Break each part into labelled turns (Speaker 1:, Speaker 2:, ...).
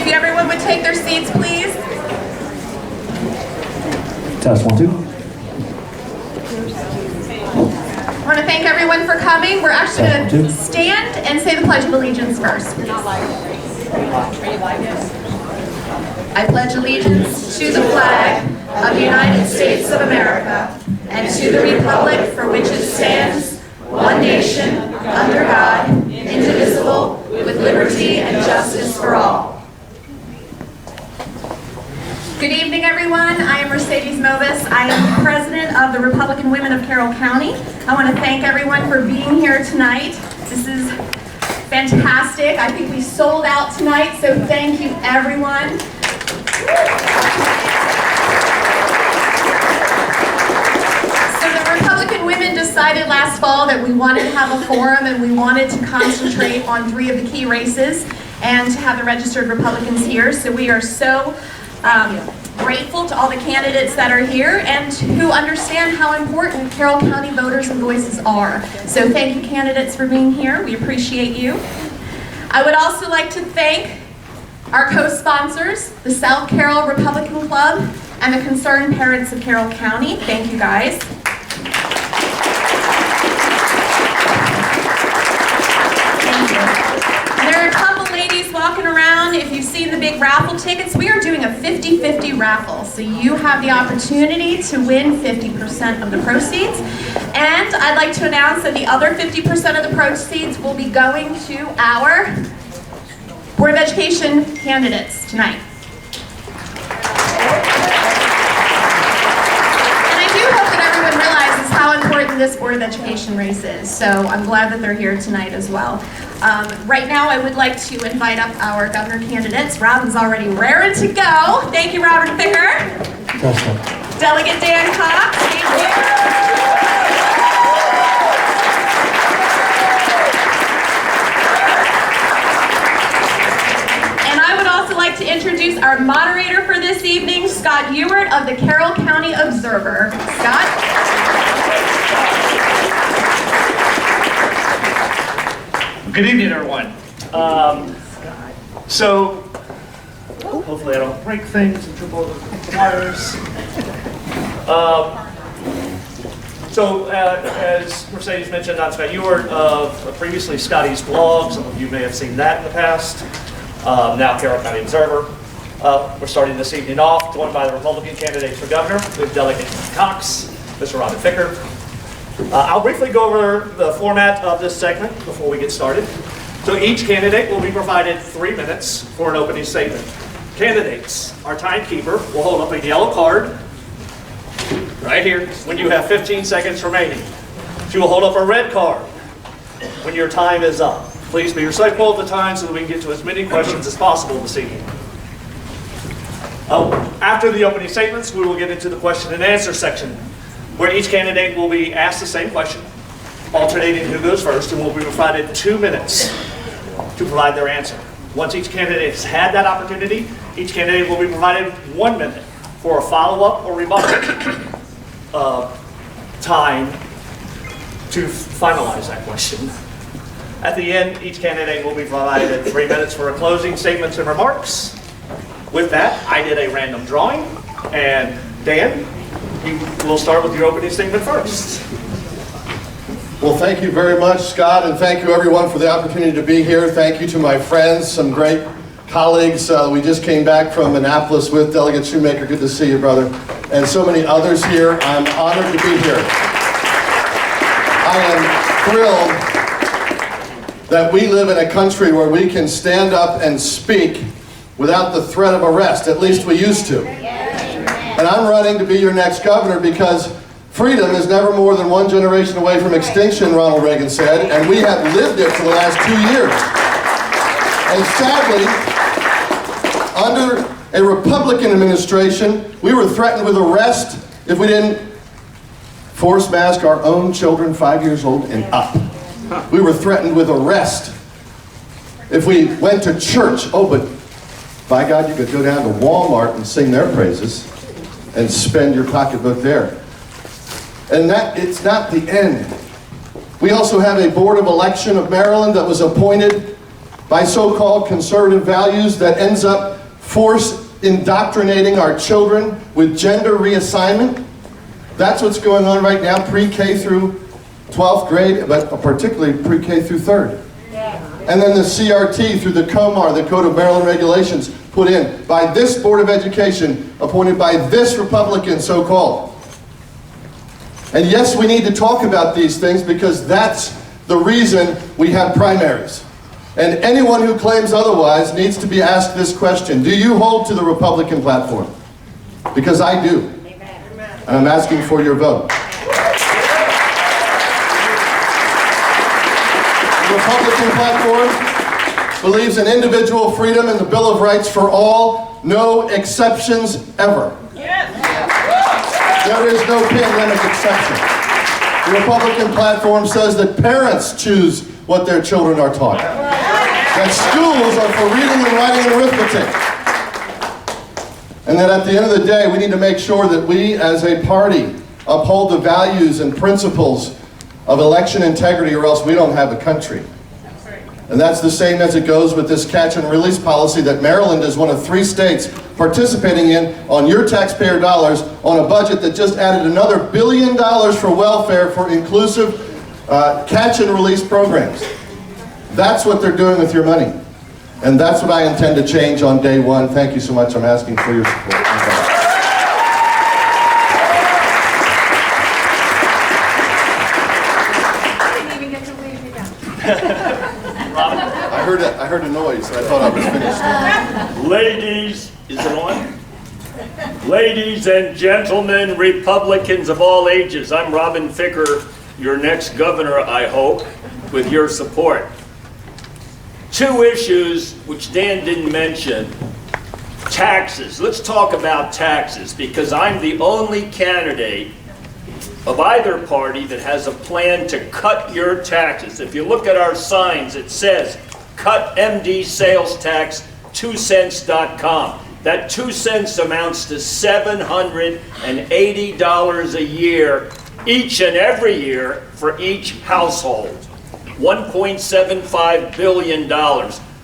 Speaker 1: If everyone would take their seats, please.
Speaker 2: Test 1, 2.
Speaker 1: I want to thank everyone for coming. We're actually going to stand and say the Pledge of Allegiance first. I pledge allegiance to the flag of the United States of America and to the republic for which it stands, one nation, under God, indivisible, with liberty and justice for all. Good evening, everyone. I am Mercedes Movis. I am the president of the Republican Women of Carroll County. I want to thank everyone for being here tonight. This is fantastic. I think we sold out tonight, so thank you, everyone. So the Republican women decided last fall that we wanted to have a forum and we wanted to concentrate on 3 of the key races and to have the registered Republicans here. So we are so grateful to all the candidates that are here and who understand how important Carroll County voters and voices are. So thank you, candidates, for being here. We appreciate you. I would also like to thank our co-sponsors, the South Carroll Republican Club and the Concerned Parents of Carroll County. Thank you, guys. Thank you. And there are a couple ladies walking around. If you've seen the big raffle tickets, we are doing a 50-50 raffle. So you have the opportunity to win 50% of the proceeds. And I'd like to announce that the other 50% of the proceeds will be going to our Board of Education candidates tonight. And I do hope that everyone realizes how important this Board of Education race is. So I'm glad that they're here tonight as well. Right now I would like to invite up our governor candidates. Robin's already raring to go. Thank you, Robert Ficker. Delegate Dan Cox. Thank you. To introduce our moderator for this evening, Scott Ewart of the Carroll County Observer. Scott?
Speaker 3: Good evening, everyone. So, hopefully I don't break things and trip over the wires. As Mercedes mentioned, I'm Scott Ewart of previously Scotty's blog. Some of you may have seen that in the past. Now Carroll County Observer. We're starting this evening off, joined by the Republican candidates for governor. We have Delegate Cox, Mr. Robert Ficker. I'll briefly go over the format of this segment before we get started. So each candidate will be provided 3 minutes for an opening statement. Candidates, our timekeeper will hold up a yellow card right here when you have 15 seconds remaining. She will hold up a red card when your time is up. Please be respectful of the time so that we can get to as many questions as possible this evening. After the opening statements, we will get into the question and answer section, where each candidate will be asked the same question, alternating who goes first, and will be provided 2 minutes to provide their answer. Once each candidate has had that opportunity, each candidate will be provided 1 minute for a follow-up or rebuttal time to finalize that question. At the end, each candidate will be provided 3 minutes for a closing statements and remarks. With that, I did a random drawing, and Dan, we'll start with your opening statement first.
Speaker 4: Well, thank you very much, Scott, and thank you everyone for the opportunity to be here. Thank you to my friends, some great colleagues. We just came back from Annapolis with Delegate Shoemaker. Good to see you, brother. And so many others here. I'm honored to be here. I am thrilled that we live in a country where we can stand up and speak without the threat of arrest. At least we used to. And I'm running to be your next governor because freedom is never more than one generation away from extinction, Ronald Reagan said, and we have lived it for the last 2 years. And sadly, under a Republican administration, we were threatened with arrest if we didn't force mask our own children 5 years old and up. We were threatened with arrest if we went to church. Oh, but by God, you could go down to Walmart and sing their praises and spend your pocketbook there. And that, it's not the end. We also have a Board of Election of Maryland that was appointed by so-called conservative values that ends up force indoctrinating our children with gender reassignment. That's what's going on right now, pre-K through 12th grade, but particularly pre-K through 3rd. And then the CRT through the COMAR, the Code of Maryland Regulations, put in by this Board of Education, appointed by this Republican, so-called. And yes, we need to talk about these things because that's the reason we have primaries. And anyone who claims otherwise needs to be asked this question. Do you hold to the Republican platform? Because I do. And I'm asking for your vote. The Republican platform believes in individual freedom and the Bill of Rights for all, no exceptions ever. There is no pandemic exception. The Republican platform says that parents choose what their children are taught. That schools are for reading and writing and arithmetic. And that at the end of the day, we need to make sure that we as a party uphold the values and principles of election integrity, or else we don't have a country. And that's the same as it goes with this catch and release policy that Maryland is one of 3 states participating in on your taxpayer dollars on a budget that just added another $1 billion for welfare for inclusive catch and release programs. That's what they're doing with your money. And that's what I intend to change on day one. Thank you so much. I'm asking for your support. I heard a noise, so I thought I was finished.
Speaker 2: Ladies, is it on? Ladies and gentlemen, Republicans of all ages, I'm Robin Ficker, your next governor, I hope, with your support. 2 issues which Dan didn't mention. Taxes. Let's talk about taxes, because I'm the only candidate of either party that has a plan to cut your taxes. If you look at our signs, it says, cut MD sales tax 2cents.com. That 2 cents amounts to $780 a year, each and every year for each household. $1.75 billion,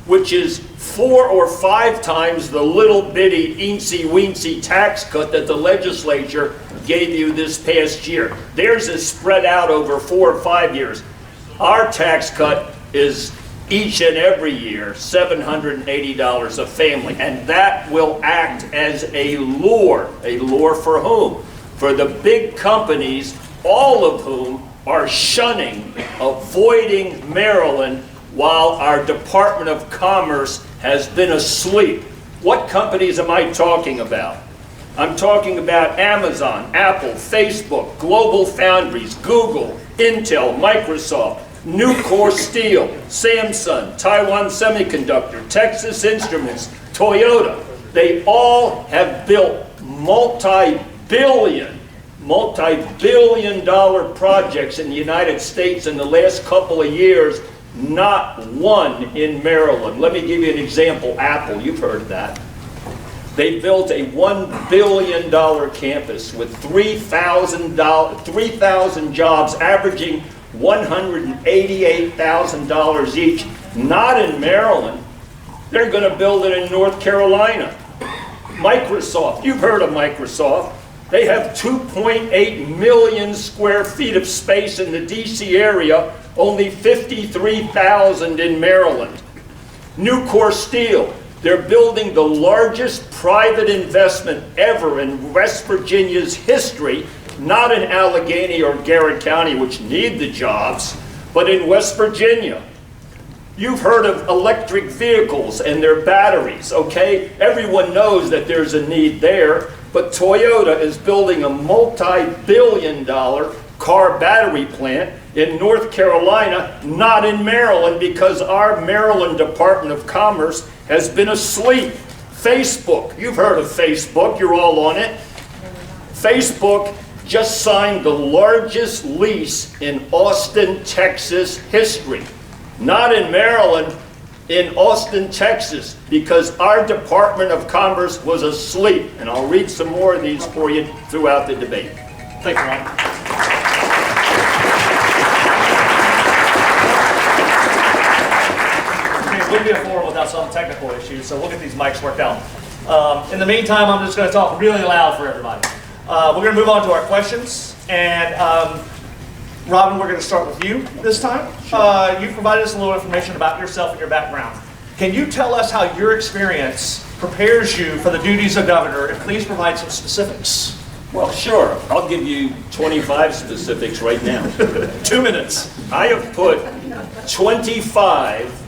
Speaker 2: which is 4 or 5 times the little bitty eensy-weensy tax cut that the legislature gave you this past year. Theirs is spread out over 4 or 5 years. Our tax cut is each and every year, $780 a family, and that will act as a lure. A lure for whom? For the big companies, all of whom are shunning, avoiding Maryland, while our Department of Commerce has been asleep. What companies am I talking about? I'm talking about Amazon, Apple, Facebook, Global Foundries, Google, Intel, Microsoft, Nucor Steel, Samsung, Taiwan Semiconductor, Texas Instruments, Toyota. They all have built multi-billion dollar projects in the United States in the last couple of years, not one in Maryland. Let me give you an example. Apple, you've heard of that. They built a $1 billion campus with 3,000 jobs, averaging $188,000 each, not in Maryland. They're going to build it in North Carolina. Microsoft, you've heard of Microsoft. They have 2.8 million square feet of space in the DC area, only 53,000 in Maryland. Nucor Steel, they're building the largest private investment ever in West Virginia's history, not in Allegheny or Garrett County, which need the jobs, but in West Virginia. You've heard of electric vehicles and their batteries, okay? Everyone knows that there's a need there, but Toyota is building a multi-billion dollar car battery plant in North Carolina, not in Maryland, because our Maryland Department of Commerce has been asleep. Facebook, you've heard of Facebook, you're all on it. Facebook just signed the largest lease in Austin, Texas history. Not in Maryland, in Austin, Texas, because our Department of Commerce was asleep. And I'll read some more of these for you throughout the debate.
Speaker 3: Thank you, Ron. It would be a forum without some technical issues, so we'll get these mics worked out. In the meantime, I'm just going to talk really loud for everybody. We're going to move on to our questions. And Robin, we're going to start with you this time. You provided us a little information about yourself and your background. Can you tell us how your experience prepares you for the duties of governor, and please provide some specifics?
Speaker 2: Well, sure. I'll give you 25 specifics right now.
Speaker 3: 2 minutes.
Speaker 2: I have put 25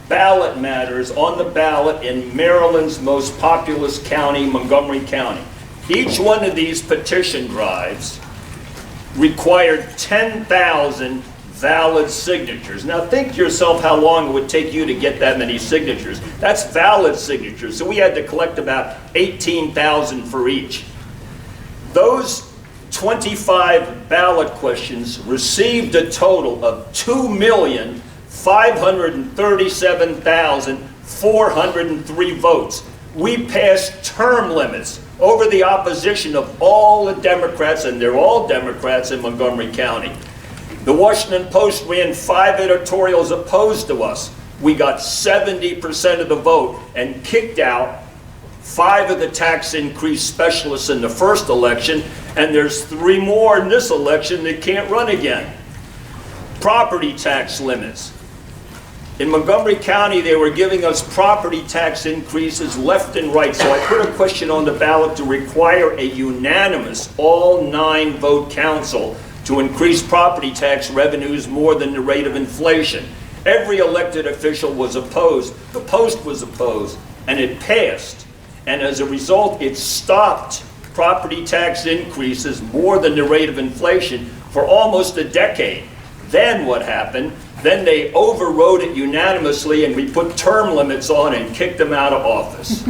Speaker 2: ballot matters on the ballot in Maryland's most populous county, Montgomery County. Each one of these petition drives required 10,000 valid signatures. Now think to yourself how long it would take you to get that many signatures. That's valid signatures. So we had to collect about 18,000 for each. Those 25 ballot questions received a total of 2,537,403 votes. We passed term limits over the opposition of all the Democrats, and they're all Democrats in Montgomery County. The Washington Post ran 5 editorials opposed to us. We got 70% of the vote and kicked out 5 of the tax increase specialists in the first election, and there's 3 more in this election that can't run again. Property tax limits. In Montgomery County, they were giving us property tax increases left and right, so I put a question on the ballot to require a unanimous, all 9 vote council to increase property tax revenues more than the rate of inflation. Every elected official was opposed. The Post was opposed, and it passed. And as a result, it stopped property tax increases more than the rate of inflation for almost a decade. Then what happened? Then they overrode it unanimously, and we put term limits on and kicked them out of office.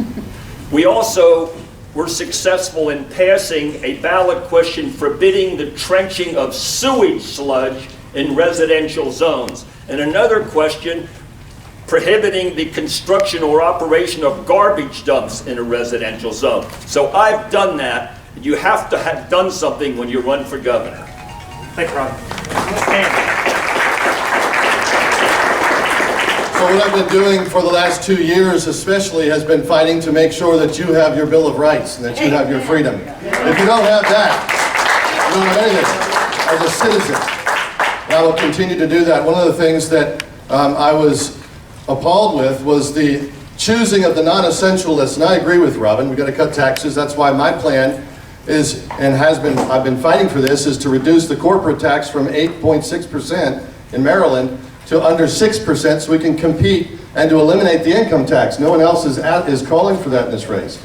Speaker 2: We also were successful in passing a ballot question forbidding the trenching of sewage sludge in residential zones, and another question prohibiting the construction or operation of garbage dumps in a residential zone. So I've done that. You have to have done something when you run for governor.
Speaker 3: Thank you, Ron.
Speaker 4: So what I've been doing for the last 2 years especially has been fighting to make sure that you have your Bill of Rights and that you have your freedom. If you don't have that, you don't have anything as a citizen. And I will continue to do that. One of the things that I was appalled with was the choosing of the non-essential list. And I agree with Robin, we've got to cut taxes. That's why my plan is, and has been, I've been fighting for this, is to reduce the corporate tax from 8.6% in Maryland to under 6% so we can compete, and to eliminate the income tax. No one else is calling for that in this race.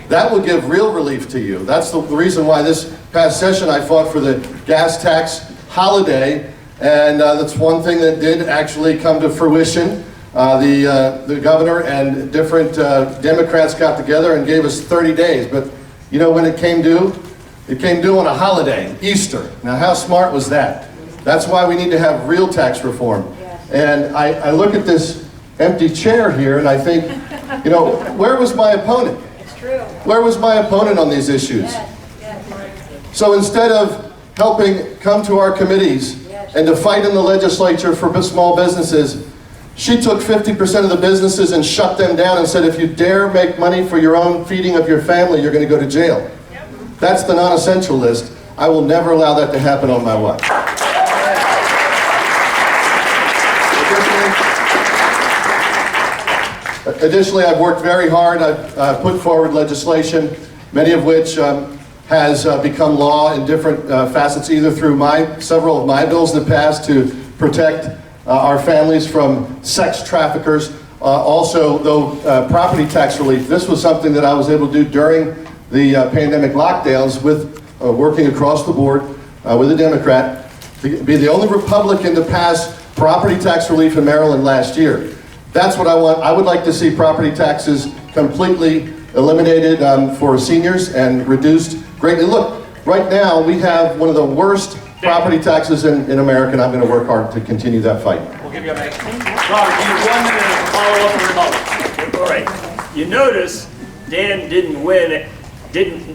Speaker 4: That will give real relief to you. That's the reason why this past session I fought for the gas tax holiday, and that's one thing that did actually come to fruition. The governor and different Democrats got together and gave us 30 days, but you know when it came due? It came due on a holiday, Easter. Now how smart was that? That's why we need to have real tax reform. And I look at this empty chair here and I think, you know, where was my opponent?
Speaker 5: It's true.
Speaker 4: Where was my opponent on these issues? So instead of helping come to our committees and to fight in the legislature for small businesses, she took 50% of the businesses and shut them down and said, if you dare make money for your own feeding of your family, you're going to go to jail. That's the non-essential list. I will never allow that to happen on my watch. Additionally, I've worked very hard. I've put forward legislation, many of which has become law in different facets, either through several of my bills in the past to protect our families from sex traffickers. Also, though, property tax relief. This was something that I was able to do during the pandemic lockdowns with working across the board with a Democrat, to be the only Republican to pass property tax relief in Maryland last year. That's what I want. I would like to see property taxes completely eliminated for seniors and reduced greatly. Look, right now we have one of the worst property taxes in America, and I'm going to work hard to continue that fight.
Speaker 3: We'll give you a minute. Robert, you have 1 minute to follow up and rebuttal.
Speaker 2: All right. You notice Dan didn't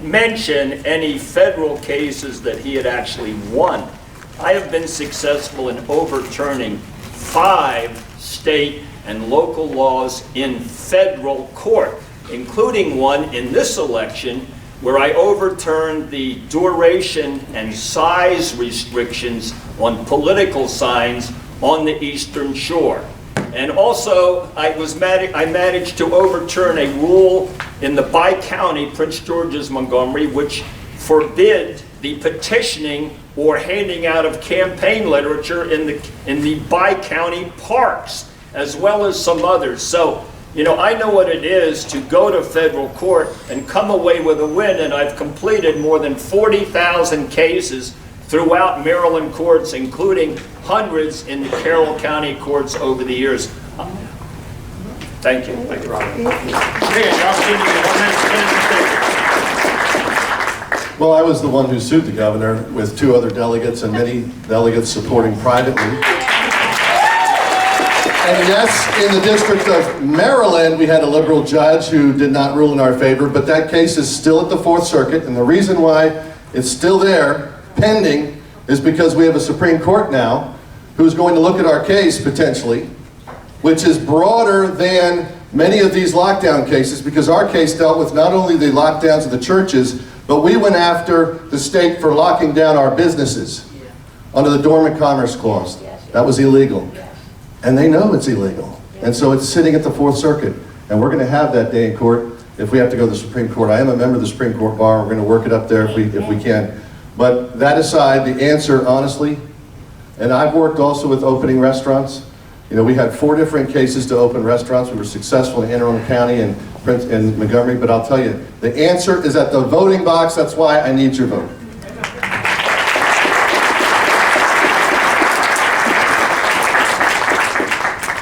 Speaker 2: mention any federal cases that he had actually won. I have been successful in overturning 5 state and local laws in federal court. including one in this election where I overturned the duration and size restrictions on political signs on the Eastern Shore. And also, I managed to overturn a rule in the bi-county, Prince George's, Montgomery, which forbid the petitioning or handing out of campaign literature in the bi-county parks, as well as some others. So, you know, I know what it is to go to federal court and come away with a win, and I've completed more than 40,000 cases throughout Maryland courts, including hundreds in the Carroll County courts over the years. Thank you.
Speaker 3: Thank you, Robert. Dan, your opportunity to get 1 minute to finish your statement.
Speaker 4: Well, I was the one who sued the governor with 2 other delegates and many delegates supporting privately. And yes, in the District of Maryland, we had a liberal judge who did not rule in our favor, but that case is still at the 4th Circuit, and the reason why it's still there, pending, is because we have a Supreme Court now who's going to look at our case, potentially, which is broader than many of these lockdown cases, because our case dealt with not only the lockdowns of the churches, but we went after the state for locking down our businesses under the Dormant Commerce Clause. That was illegal. And they know it's illegal. And so it's sitting at the 4th Circuit. And we're going to have that day in court if we have to go to the Supreme Court. I am a member of the Supreme Court bar. We're going to work it up there if we can. But that aside, the answer, honestly, and I've worked also with opening restaurants. You know, we had 4 different cases to open restaurants. We were successful in Anne Arundel County and Montgomery. But I'll tell you, the answer is at the voting box. That's why I need your vote.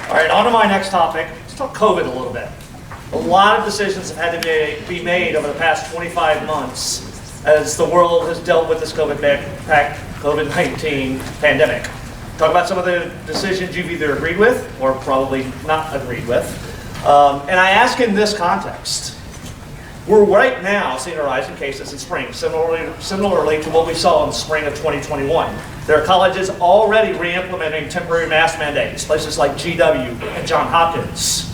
Speaker 3: All right, on to my next topic. Let's talk COVID a little bit. A lot of decisions have had to be made over the past 25 months as the world has dealt with this COVID-19 pandemic. Talk about some of the decisions you've either agreed with or probably not agreed with. And I ask in this context, we're right now seeing a rise in cases in spring, similarly to what we saw in the spring of 2021. There are colleges already re-implementing temporary mask mandates, places like GW and Johns Hopkins.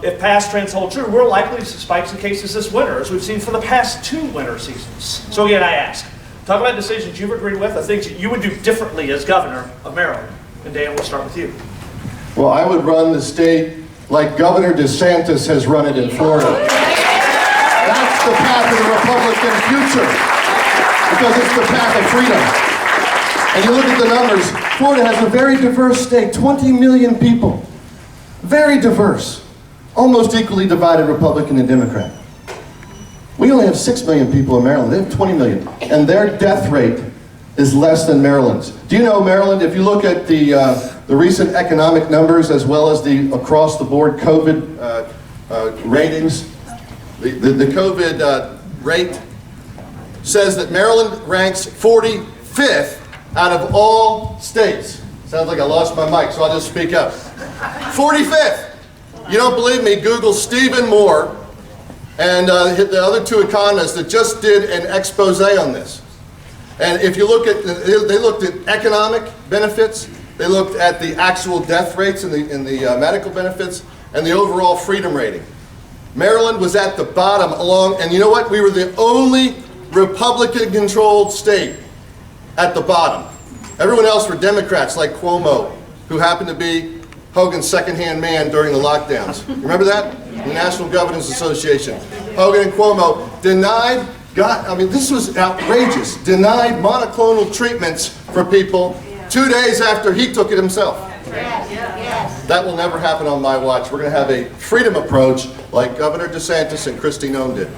Speaker 3: If past trends hold true, we're likely to see spikes in cases this winter, as we've seen for the past 2 winter seasons. So again, I ask, talk about decisions you've agreed with, or things that you would do differently as governor of Maryland. And Dan, we'll start with you.
Speaker 4: Well, I would run the state like Governor DeSantis has run it in Florida. That's the path of the Republican future, because it's the path of freedom. And you look at the numbers, Florida has a very diverse state, 20 million people. Very diverse. Almost equally divided Republican and Democrat. We only have 6 million people in Maryland. They have 20 million. And their death rate is less than Maryland's. Do you know Maryland, if you look at the recent economic numbers as well as the across-the-board COVID ratings, the COVID rate says that Maryland ranks 45th out of all states. Sounds like I lost my mic, so I'll just speak up. 45th. You don't believe me? Google Stephen Moore and the other 2 economists that just did an expose on this. And if you look at, they looked at economic benefits, they looked at the actual death rates and the medical benefits, and the overall freedom rating. Maryland was at the bottom along, and you know what? We were the only Republican-controlled state at the bottom. Everyone else were Democrats like Cuomo, who happened to be Hogan's second-hand man during the lockdowns. Remember that? The National Governors Association. Hogan and Cuomo denied, this was outrageous, denied monoclonal treatments for people 2 days after he took it himself. That will never happen on my watch. We're going to have a freedom approach like Governor DeSantis and Kristi Noem did.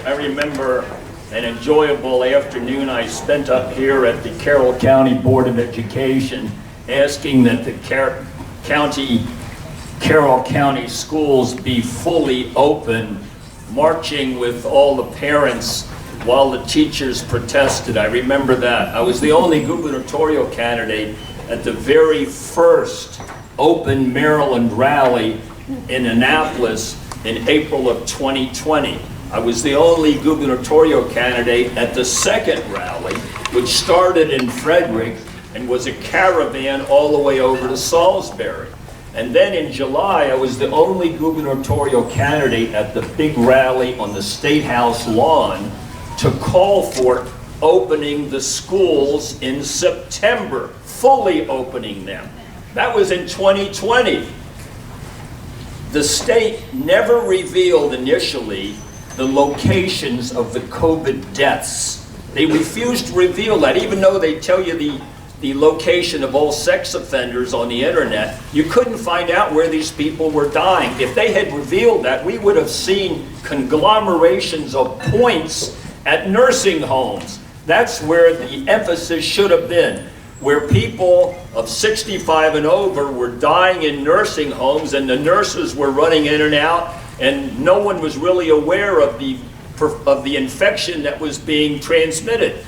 Speaker 2: I remember an enjoyable afternoon I spent up here at the Carroll County Board of Education asking that the Carroll County schools be fully open, marching with all the parents while the teachers protested. I remember that. I was the only gubernatorial candidate at the very first Open Maryland rally in Annapolis in April of 2020. I was the only gubernatorial candidate at the second rally, which started in Frederick and was a caravan all the way over to Salisbury. And then in July, I was the only gubernatorial candidate at the big rally on the State House lawn to call for opening the schools in September, fully opening them. That was in 2020. The state never revealed initially the locations of the COVID deaths. They refused to reveal that, even though they tell you the location of all sex offenders on the internet. You couldn't find out where these people were dying. If they had revealed that, we would have seen conglomerations of points at nursing homes. That's where the emphasis should have been, where people of 65 and over were dying in nursing homes and the nurses were running in and out, and no one was really aware of the infection that was being transmitted.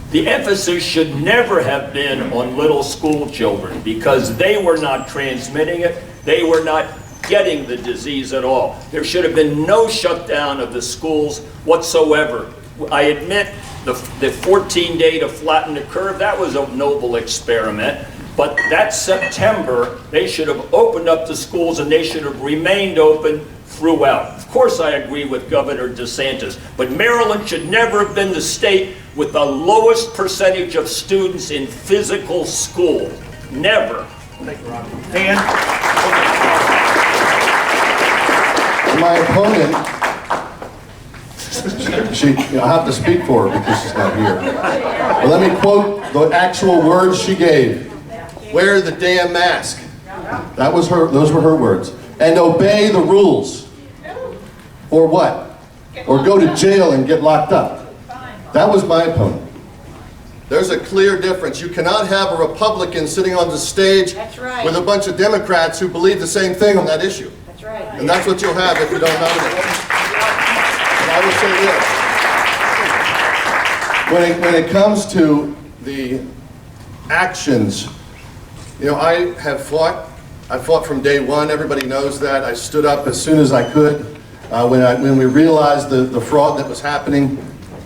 Speaker 2: The emphasis should never have been on little school children because they were not transmitting it. They were not getting the disease at all. There should have been no shutdown of the schools whatsoever. I admit the 14-day to flatten the curve, that was a noble experiment. But that September, they should have opened up the schools and they should have remained open throughout. Of course, I agree with Governor DeSantis, but Maryland should never have been the state with the lowest percentage of students in physical school. Never.
Speaker 3: Thank you, Rob. Dan?
Speaker 4: My opponent, I have to speak for her because she's not here. But let me quote the actual words she gave. Wear the damn mask. That was her, those were her words. And obey the rules. Or what? Or go to jail and get locked up. That was my opponent. There's a clear difference. You cannot have a Republican sitting on the stage with a bunch of Democrats who believe the same thing on that issue.
Speaker 5: That's right.
Speaker 4: And that's what you'll have if you don't nominate. And I will say this. When it comes to the actions, you know, I fought from day one. Everybody knows that. I stood up as soon as I could. When we realized the fraud that was happening,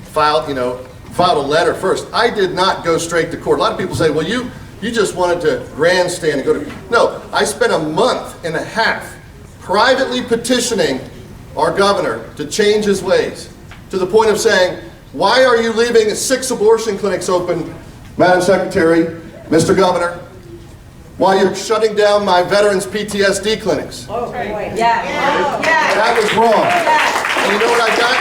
Speaker 4: filed a letter first. I did not go straight to court. A lot of people say, well, you just wanted to grandstand and go to... No, I spent a month and a half privately petitioning our governor to change his ways, to the point of saying, why are you leaving 6 abortion clinics open, Madam Secretary, Mr. Governor, while you're shutting down my veterans PTSD clinics?
Speaker 5: Oh, yeah. Yeah.
Speaker 4: That was wrong. And you know what I got?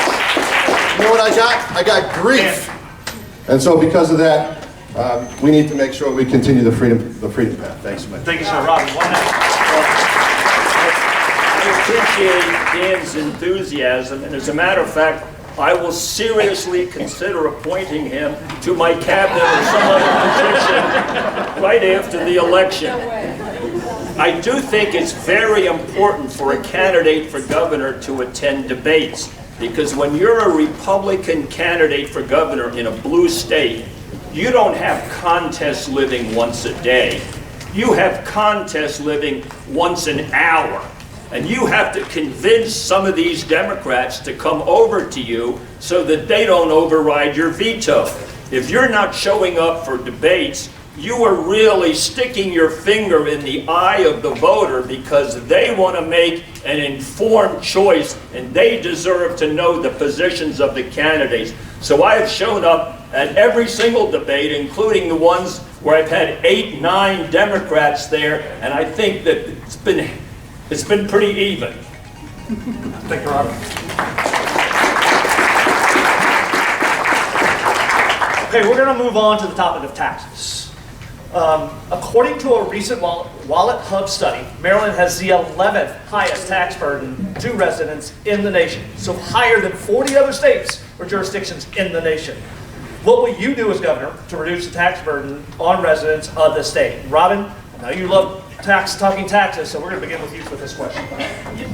Speaker 4: You know what I got? I got grief. And so because of that, we need to make sure we continue the freedom path. Thanks, man.
Speaker 3: Thank you, sir. Robin, 1 minute.
Speaker 2: I appreciate Dan's enthusiasm, and as a matter of fact, I will seriously consider appointing him to my cabinet or some other position right after the election. I do think it's very important for a candidate for governor to attend debates, because when you're a Republican candidate for governor in a blue state, you don't have contest living once a day. You have contest living once an hour. And you have to convince some of these Democrats to come over to you so that they don't override your veto. If you're not showing up for debates, you are really sticking your finger in the eye of the voter because they want to make an informed choice and they deserve to know the positions of the candidates. So I have shown up at every single debate, including the ones where I've had 8, 9 Democrats there, and I think that it's been pretty even.
Speaker 3: Thank you, Robert. Okay, we're going to move on to the topic of taxes. According to a recent Wallet Hub study, Maryland has the 11th highest tax burden to residents in the nation, so higher than 40 other states or jurisdictions in the nation. What will you do as governor to reduce the tax burden on residents of the state? Robin, I know you love talking taxes, so we're going to begin with you for this question.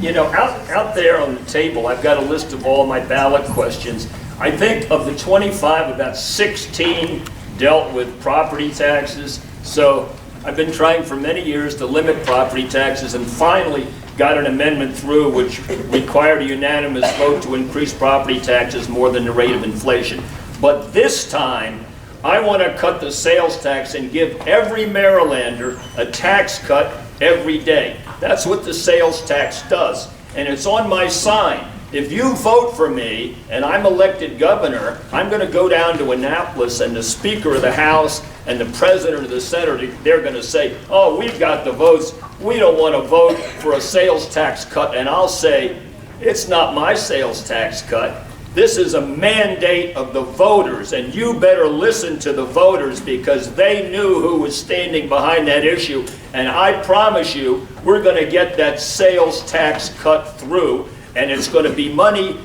Speaker 2: You know, out there on the table, I've got a list of all my ballot questions. I think of the 25, about 16 dealt with property taxes. So I've been trying for many years to limit property taxes and finally got an amendment through which required a unanimous vote to increase property taxes more than the rate of inflation. But this time, I want to cut the sales tax and give every Marylander a tax cut every day. That's what the sales tax does. And it's on my sign. If you vote for me and I'm elected governor, I'm going to go down to Annapolis, and the Speaker of the House and the President of the Senate, they're going to say, oh, we've got the votes. We don't want to vote for a sales tax cut. And I'll say, it's not my sales tax cut. This is a mandate of the voters, and you better listen to the voters because they knew who was standing behind that issue. And I promise you, we're going to get that sales tax cut through, and it's going to be money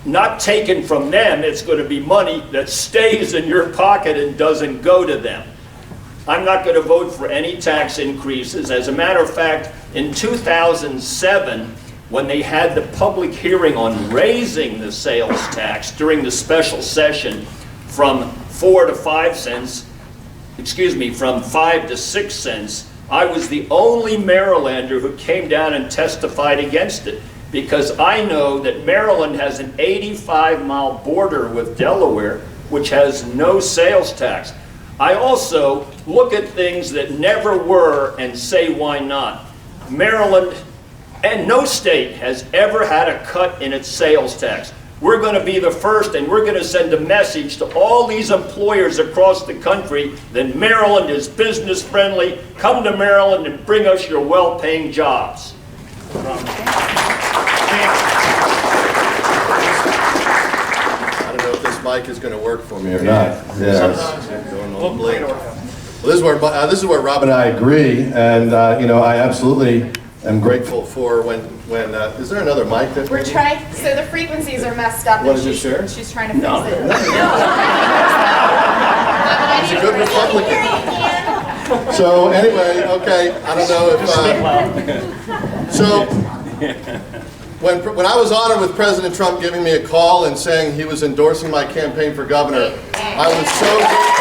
Speaker 2: not taken from them. It's going to be money that stays in your pocket and doesn't go to them. I'm not going to vote for any tax increases. As a matter of fact, in 2007, when they had the public hearing on raising the sales tax during the special session from 4 to 5 cents, from 5 to 6 cents, I was the only Marylander who came down and testified against it, because I know that Maryland has an 85-mile border with Delaware, which has no sales tax. I also look at things that never were and say, why not? Maryland and no state has ever had a cut in its sales tax. We're going to be the first, and we're going to send a message to all these employers across the country that Maryland is business friendly. Come to Maryland and bring us your well-paying jobs.
Speaker 4: I don't know if this mic is going to work for me or not.
Speaker 3: Sometimes.
Speaker 4: Well, this is where Rob and I agree, and I absolutely am grateful for when is there another mic that
Speaker 1: We're trying, so the frequencies are messed up.
Speaker 4: What, is it shared?
Speaker 1: She's trying to fix it.
Speaker 4: He's a good Republican. So anyway, okay, I don't know if so when I was honored with President Trump giving me a call and saying he was endorsing my campaign for governor, I was so grateful.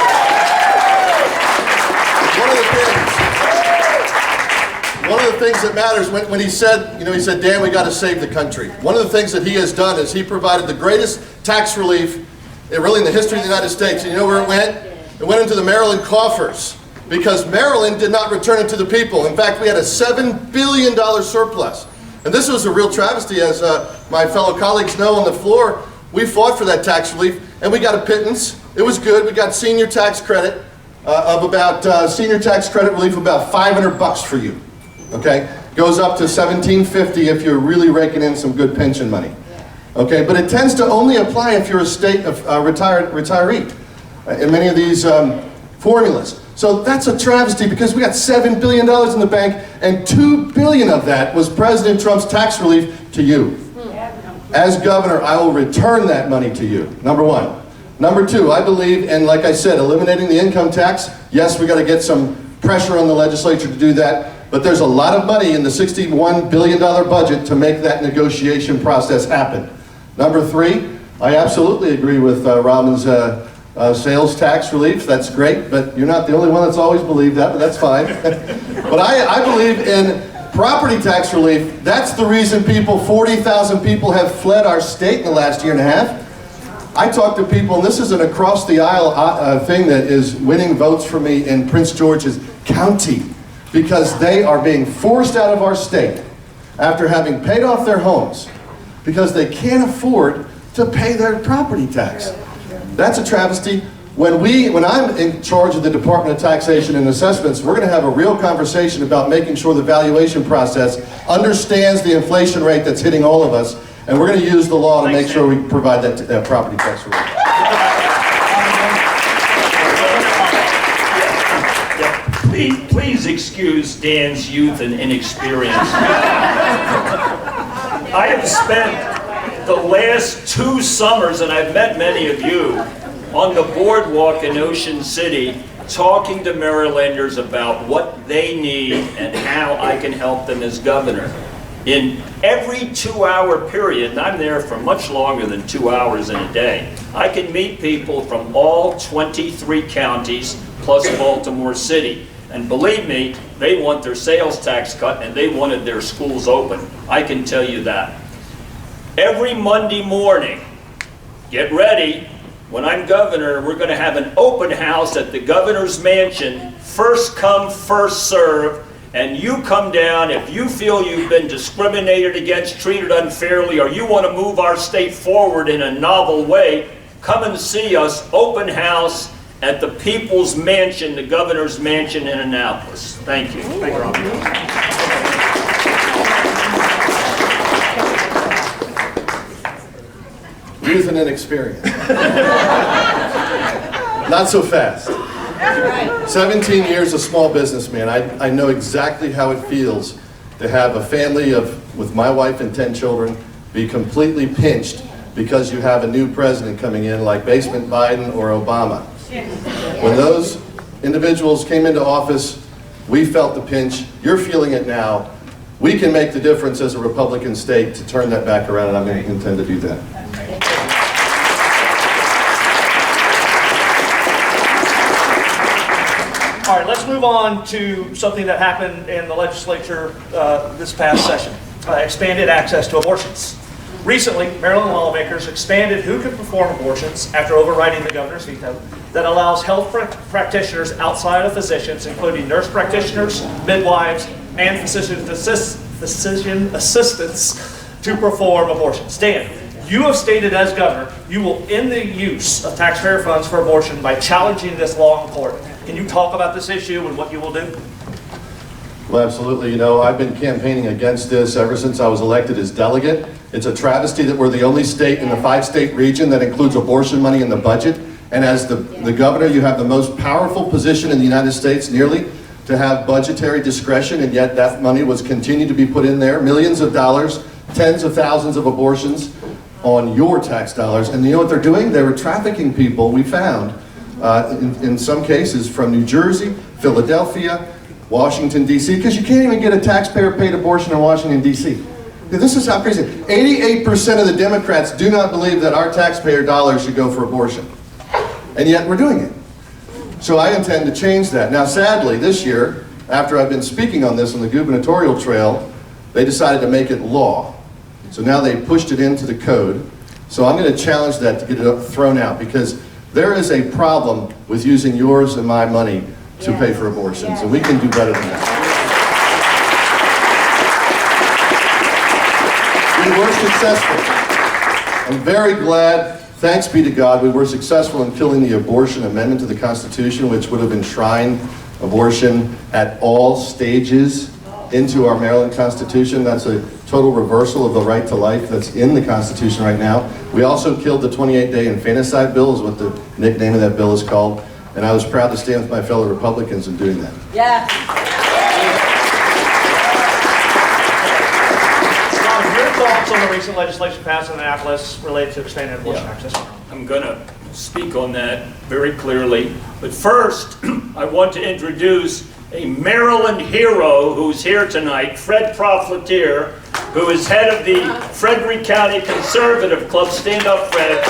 Speaker 4: One of the things that matters when he said, Dan, we got to save the country. One of the things that he has done is he provided the greatest tax relief really in the history of the United States. And you know where it went? It went into the Maryland coffers, because Maryland did not return it to the people. In fact, we had a $7 billion surplus. And this was a real travesty, as my fellow colleagues know on the floor. We fought for that tax relief, and we got a pittance. It was good. We got senior tax credit senior tax credit relief of about $500 for you. Okay, goes up to $1,750 if you're really raking in some good pension money. Okay, but it tends to only apply if you're a state of retiree in many of these formulas. So that's a travesty, because we got $7 billion in the bank, and $2 billion of that was President Trump's tax relief to you. As governor, I will return that money to you, number one. Number two, I believe in, like I said, eliminating the income tax. Yes, we got to get some pressure on the legislature to do that. But there's a lot of money in the $61 billion budget to make that negotiation process happen. Number three, I absolutely agree with Robin's sales tax relief. That's great, but you're not the only one that's always believed that, but that's fine. But I believe in property tax relief. That's the reason 40,000 people have fled our state in the last year and a half. I talk to people, and this is an across the aisle thing that is winning votes for me in Prince George's County, because they are being forced out of our state after having paid off their homes because they can't afford to pay their property tax. That's a travesty. When I'm in charge of the Department of Taxation and Assessments, we're going to have a real conversation about making sure the valuation process understands the inflation rate that's hitting all of us, and we're going to use the law to make sure we provide that property tax relief.
Speaker 2: Please excuse Dan's youth and inexperience. I have spent the last 2 summers, and I've met many of you, on the boardwalk in Ocean City, talking to Marylanders about what they need and how I can help them as governor. In every 2-hour period, and I'm there for much longer than 2 hours in a day, I can meet people from all 23 counties plus Baltimore City. And believe me, they want their sales tax cut, and they wanted their schools open. I can tell you that. Every Monday morning, get ready, when I'm governor, we're going to have an open house at the governor's mansion, first come, first serve, and you come down if you feel you've been discriminated against, treated unfairly, or you want to move our state forward in a novel way, come and see us, open house at the People's Mansion, the governor's mansion in Annapolis. Thank you.
Speaker 3: Thank you, Rob.
Speaker 4: Youth and inexperience. Not so fast. 17 years a small businessman. I know exactly how it feels to have a family with my wife and 10 children be completely pinched because you have a new president coming in like Basement Biden or Obama. When those individuals came into office, we felt the pinch. You're feeling it now. We can make the difference as a Republican state to turn that back around, and I'm going to intend to do that.
Speaker 3: All right, let's move on to something that happened in the legislature this past session. Expanded access to abortions. Recently, Maryland lawmakers expanded who can perform abortions after overriding the governor's veto that allows health practitioners outside of physicians, including nurse practitioners, midwives, and physician assistants, to perform abortions. Dan, you have stated as governor you will end the use of taxpayer funds for abortion by challenging this law in court. Can you talk about this issue and what you will do?
Speaker 4: Well, absolutely. You know, I've been campaigning against this ever since I was elected as delegate. It's a travesty that we're the only state in the 5-state region that includes abortion money in the budget. And as the governor, you have the most powerful position in the United States, nearly, to have budgetary discretion, and yet that money was continued to be put in there. Millions of dollars, tens of thousands of abortions on your tax dollars. And you know what they're doing? They were trafficking people, we found, in some cases, from New Jersey, Philadelphia, Washington, D.C., because you can't even get a taxpayer-paid abortion in Washington, D.C. This is how crazy. 88% of the Democrats do not believe that our taxpayer dollars should go for abortion. And yet we're doing it. So I intend to change that. Now, sadly, this year, after I've been speaking on this on the gubernatorial trail, they decided to make it law. So now they pushed it into the code. So I'm going to challenge that to get it thrown out, because there is a problem with using yours and my money to pay for abortions, and we can do better than that. We were successful. I'm very glad, thanks be to God, we were successful in killing the abortion amendment to the Constitution, which would have enshrined abortion at all stages into our Maryland Constitution. That's a total reversal of the right to life that's in the Constitution right now. We also killed the 28-day infanticide bill, is what the nickname of that bill is called. And I was proud to stand with my fellow Republicans in doing that.
Speaker 5: Yeah.
Speaker 3: Scott, your thoughts on the recent legislation passed in Annapolis related to expanded abortion access?
Speaker 2: I'm going to speak on that very clearly. But first, I want to introduce a Maryland hero who's here tonight, Fred Profiteer, who is head of the Frederick County Conservative Club. Stand up, Fred.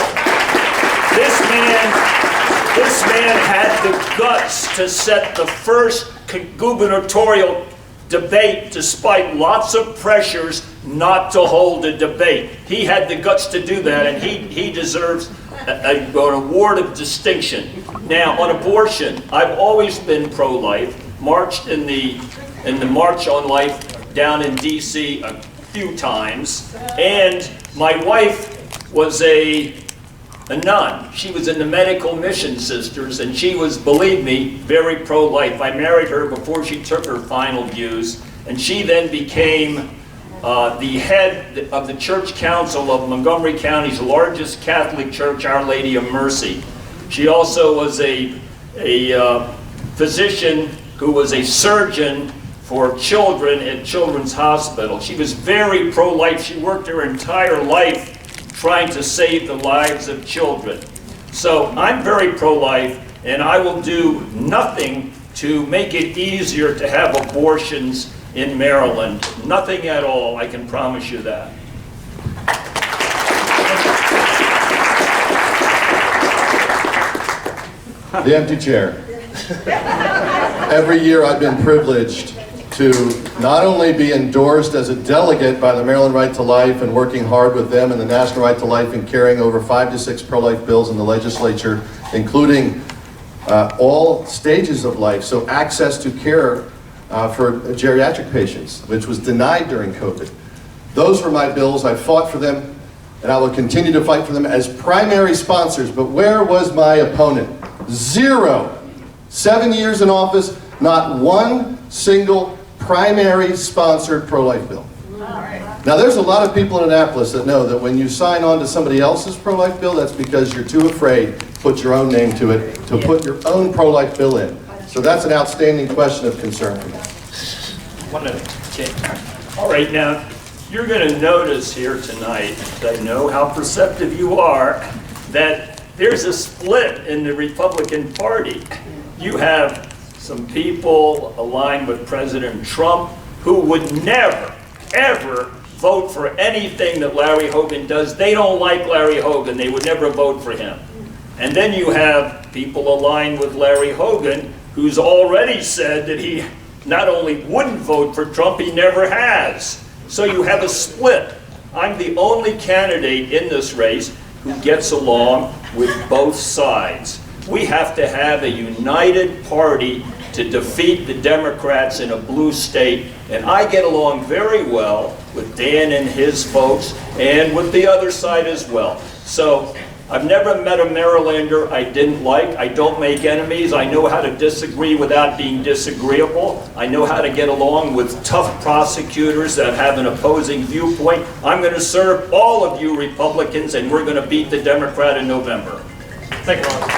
Speaker 2: This man had the guts to set the first gubernatorial debate despite lots of pressures not to hold a debate. He had the guts to do that, and he deserves an award of distinction. Now, on abortion, I've always been pro-life, marched in the March on Life down in D.C. a few times, and my wife was a nun. She was in the Medical Mission Sisters, and she was, believe me, very pro-life. I married her before she took her final views, and she then became the head of the Church Council of Montgomery County's largest Catholic church, Our Lady of Mercy. She also was a physician who was a surgeon for children at Children's Hospital. She was very pro-life. She worked her entire life trying to save the lives of children. So I'm very pro-life, and I will do nothing to make it easier to have abortions in Maryland. Nothing at all, I can promise you that.
Speaker 4: The empty chair. Every year I've been privileged to not only be endorsed as a delegate by the Maryland Right to Life and working hard with them and the National Right to Life and carrying over 5 to 6 pro-life bills in the legislature, including all stages of life, so access to care for geriatric patients, which was denied during COVID. Those were my bills. I fought for them, and I will continue to fight for them as primary sponsors. But where was my opponent? Zero. 7 years in office, not one single primary sponsored pro-life bill. Now there's a lot of people in Annapolis that know that when you sign on to somebody else's pro-life bill, that's because you're too afraid to put your own name to it, to put your own pro-life bill in. So that's an outstanding question of concern for me.
Speaker 3: 1 minute.
Speaker 2: Okay. All right, now, you're going to notice here tonight, I know how perceptive you are, that there's a split in the Republican Party. You have some people aligned with President Trump who would never, ever vote for anything that Larry Hogan does. They don't like Larry Hogan. They would never vote for him. And then you have people aligned with Larry Hogan who's already said that he not only wouldn't vote for Trump, he never has. So you have a split. I'm the only candidate in this race who gets along with both sides. We have to have a united party to defeat the Democrats in a blue state, and I get along very well with Dan and his folks, and with the other side as well. So I've never met a Marylander I didn't like. I don't make enemies. I know how to disagree without being disagreeable. I know how to get along with tough prosecutors that have an opposing viewpoint. I'm going to serve all of you Republicans, and we're going to beat the Democrat in November.
Speaker 3: Thank you, Ron.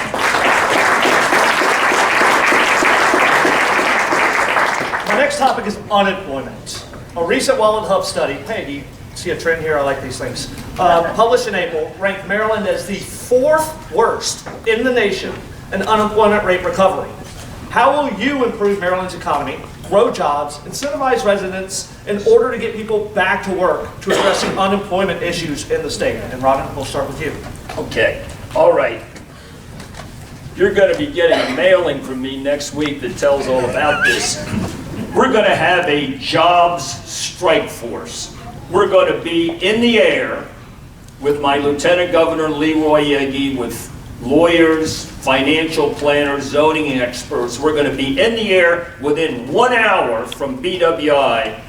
Speaker 3: My next topic is unemployment. A recent Wallen Hub study, hey, do you see a trend here? I like these things. Published in April, ranked Maryland as the 4th worst in the nation in unemployment rate recovery. How will you improve Maryland's economy, grow jobs, incentivize residents in order to get people back to work to addressing unemployment issues in the state? And Robin, we'll start with you.
Speaker 2: Okay, all right. You're going to be getting a mailing from me next week that tells all about this. We're going to have a jobs strike force. We're going to be in the air with my Lieutenant Governor Leroy Yegi, with lawyers, financial planners, zoning experts. We're going to be in the air within 1 hour from BWI,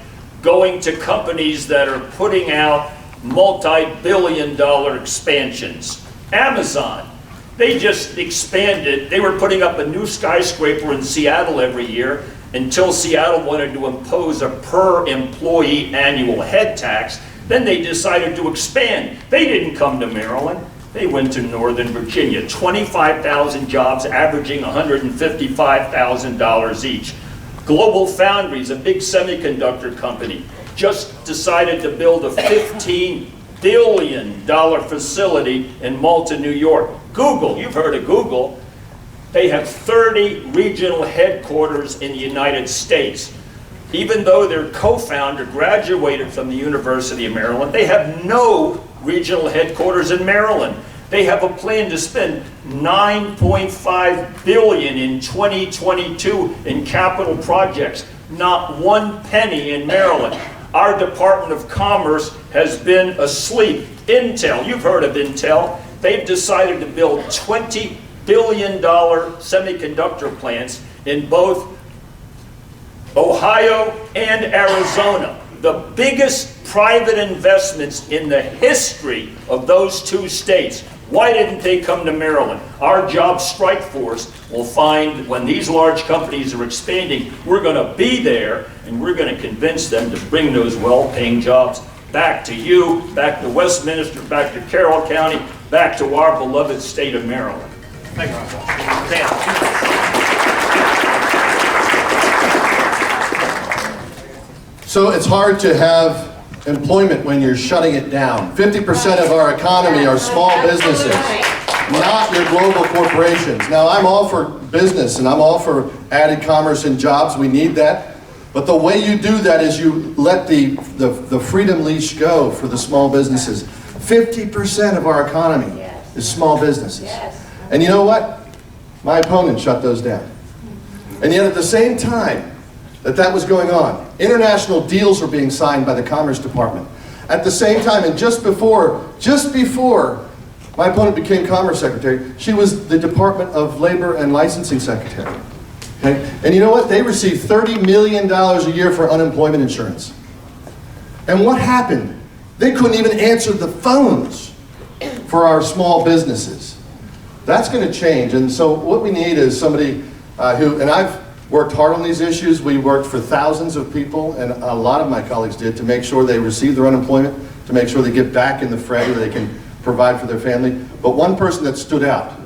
Speaker 2: going to companies that are putting out multi-billion-dollar expansions. Amazon, they just expanded. They were putting up a new skyscraper in Seattle every year until Seattle wanted to impose a per-employee annual head tax. Then they decided to expand. They didn't come to Maryland. They went to Northern Virginia. 25,000 jobs, averaging $155,000 each. Global Foundries, a big semiconductor company, just decided to build a $15 billion facility in Malta, New York. Google, you've heard of Google. They have 30 regional headquarters in the United States. Even though their co-founder graduated from the University of Maryland, they have no regional headquarters in Maryland. They have a plan to spend $9.5 billion in 2022 in capital projects. Not one penny in Maryland. Our Department of Commerce has been asleep. Intel, you've heard of Intel. They've decided to build $20 billion semiconductor plants in both Ohio and Arizona. The biggest private investments in the history of those two states. Why didn't they come to Maryland? Our job strike force will find when these large companies are expanding, we're going to be there and we're going to convince them to bring those well-paying jobs back to you, back to Westminster, back to Carroll County, back to our beloved state of Maryland.
Speaker 3: Thank you, Dan.
Speaker 4: So it's hard to have employment when you're shutting it down. 50% of our economy are small businesses, not your global corporations. Now, I'm all for business and I'm all for added commerce and jobs. We need that. But the way you do that is you let the freedom leash go for the small businesses. 50% of our economy is small businesses. And you know what? My opponent shut those down. And yet at the same time that was going on. International deals were being signed by the Commerce Department. At the same time, and just before my opponent became Commerce Secretary, she was the Department of Labor and Licensing Secretary. Okay? And you know what? They received $30 million a year for unemployment insurance. And what happened? They couldn't even answer the phones for our small businesses. That's going to change. And so what we need is somebody who, and I've worked hard on these issues. We worked for thousands of people, and a lot of my colleagues did, to make sure they receive their unemployment, to make sure they get back in the fray, where they can provide for their family. But one person that stood out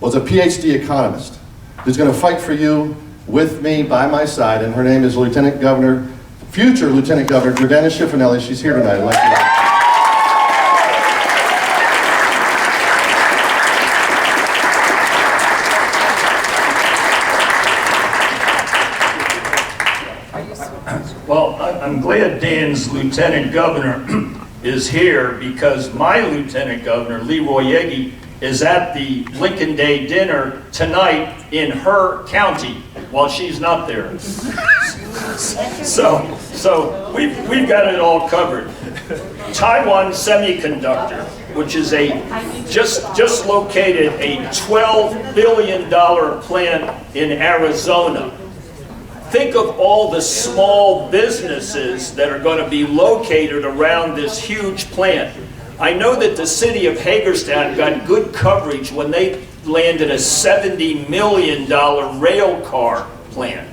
Speaker 4: was a PhD economist who's going to fight for you with me by my side, and her name is Lieutenant Governor, future Lieutenant Governor Jordana Schiffinelli. She's here tonight. I'd like to
Speaker 2: Well, I'm glad Dan's Lieutenant Governor is here, because my Lieutenant Governor, Leroy Yegi, is at the Lincoln Day dinner tonight in her county while she's not there. So we've got it all covered. Taiwan Semiconductor, which is just located a $12 billion plant in Arizona. Think of all the small businesses that are going to be located around this huge plant. I know that the city of Hagerstown got good coverage when they landed a $70 million rail car plant.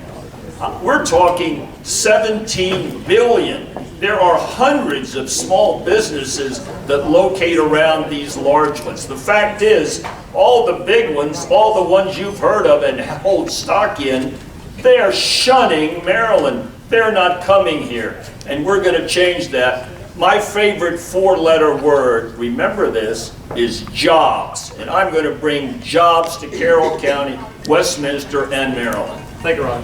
Speaker 2: We're talking $17 billion. There are hundreds of small businesses that locate around these large ones. The fact is, all the big ones, all the ones you've heard of and hold stock in, they are shunning Maryland. They're not coming here. And we're going to change that. My favorite four-letter word, remember this, is jobs. And I'm going to bring jobs to Carroll County, Westminster, and Maryland.
Speaker 3: Thank you, Ron.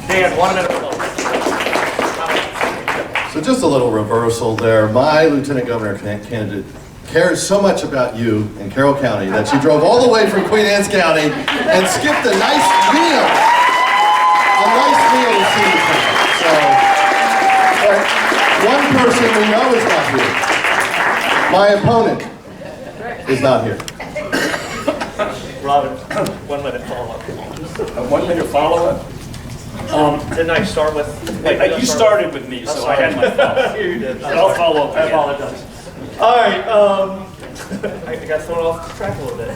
Speaker 3: Dan, 1 minute.
Speaker 4: So just a little reversal there. My Lieutenant Governor candidate cares so much about you in Carroll County that she drove all the way from Queen Anne's County and skipped a nice meal. A nice meal to see you tonight. So, one person we know is not here. My opponent is not here.
Speaker 3: Robin, 1 minute follow-up.
Speaker 2: A 1 minute follow-up?
Speaker 3: Didn't I start with...
Speaker 2: You started with me, so I had my follow-up.
Speaker 3: You did.
Speaker 2: I'll follow up
Speaker 3: I
Speaker 2: again.
Speaker 3: apologize. All right, I got thrown off track a little bit.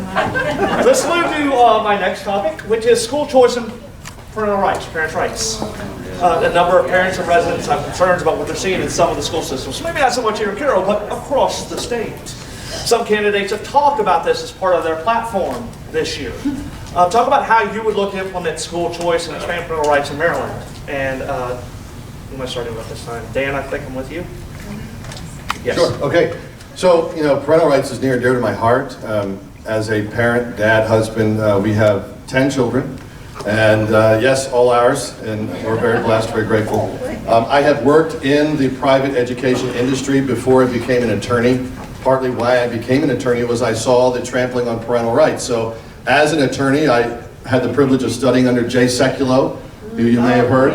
Speaker 3: Let's move to my next topic, which is school choice and parental rights, parents' rights. A number of parents and residents have concerns about what they're seeing in some of the school systems. Maybe not so much here in Carroll, but across the state. Some candidates have talked about this as part of their platform this year. Talk about how you would look to implement school choice and expand parental rights in Maryland. And who am I starting with this time? Dan, I think I'm with you. Yes.
Speaker 4: Sure, okay. So, parental rights is near and dear to my heart. As a parent, dad, husband, we have 10 children. And yes, all ours, and we're very blessed, very grateful. I have worked in the private education industry before I became an attorney. Partly why I became an attorney was I saw the trampling on parental rights. So as an attorney, I had the privilege of studying under Jay Sekulow, who you may have heard.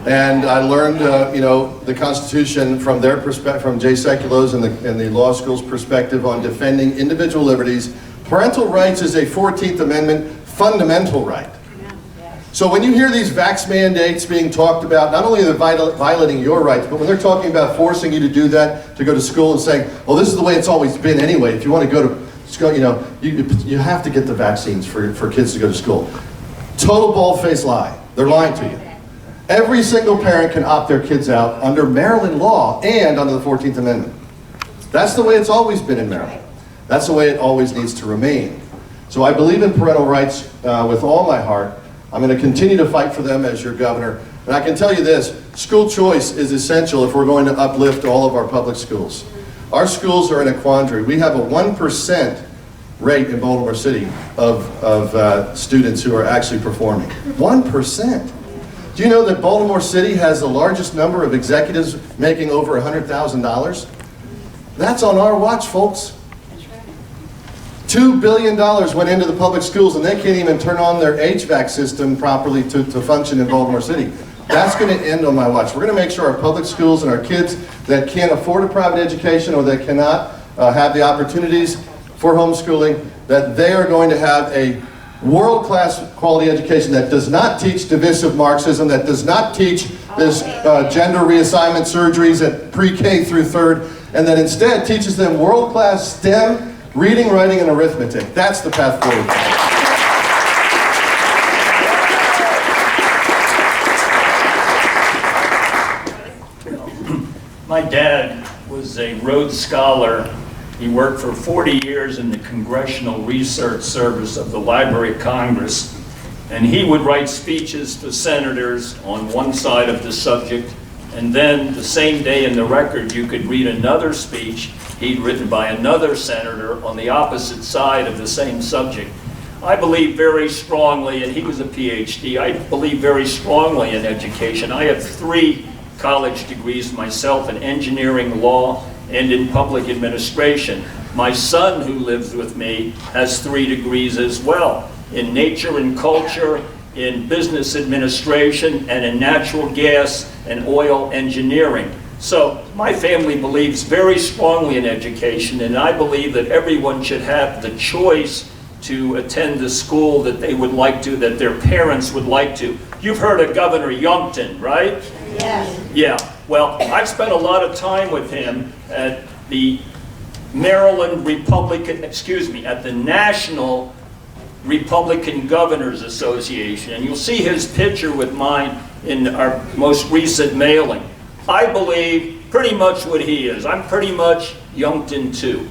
Speaker 4: And I learned, the Constitution from their perspective, from Jay Sekulow's and the law school's perspective on defending individual liberties. Parental rights is a 14th Amendment fundamental right. So when you hear these vax mandates being talked about, not only are they violating your rights, but when they're talking about forcing you to do that, to go to school and saying, well, this is the way it's always been anyway. If you want to go to school, you have to get the vaccines for kids to go to school. Total bald-faced lie. They're lying to you. Every single parent can opt their kids out under Maryland law and under the 14th Amendment. That's the way it's always been in Maryland. That's the way it always needs to remain. So I believe in parental rights with all my heart. I'm going to continue to fight for them as your governor. And I can tell you this, school choice is essential if we're going to uplift all of our public schools. Our schools are in a quandary. We have a 1% rate in Baltimore City of students who are actually performing. 1%. Do you know that Baltimore City has the largest number of executives making over $100,000? That's on our watch, folks. $2 billion went into the public schools and they can't even turn on their HVAC system properly to function in Baltimore City. That's going to end on my watch. We're going to make sure our public schools and our kids that can't afford a private education or that cannot have the opportunities for homeschooling, that they are going to have a world-class quality education that does not teach divisive Marxism, that does not teach this gender reassignment surgeries at pre-K through third, and that instead teaches them world-class STEM, reading, writing, and arithmetic. That's the path forward.
Speaker 2: My dad was a Rhodes Scholar. He worked for 40 years in the Congressional Research Service of the Library of Congress, and he would write speeches to senators on one side of the subject, and then the same day in the Record you could read another speech he'd written by another senator on the opposite side of the same subject. I believe very strongly, and he was a PhD, I believe very strongly in education. I have 3 college degrees myself in engineering, law, and in public administration. My son, who lives with me, has 3 degrees as well, in nature and culture, in business administration, and in natural gas and oil engineering. So my family believes very strongly in education, and I believe that everyone should have the choice to attend the school that they would like to, that their parents would like to. You've heard of Governor Youngkin, right?
Speaker 5: Yes.
Speaker 2: Yeah, well, I've spent a lot of time with him at the Maryland Republican, at the National Republican Governors Association, and you'll see his picture with mine in our most recent mailing. I believe pretty much what he is. I'm pretty much Youngkin too.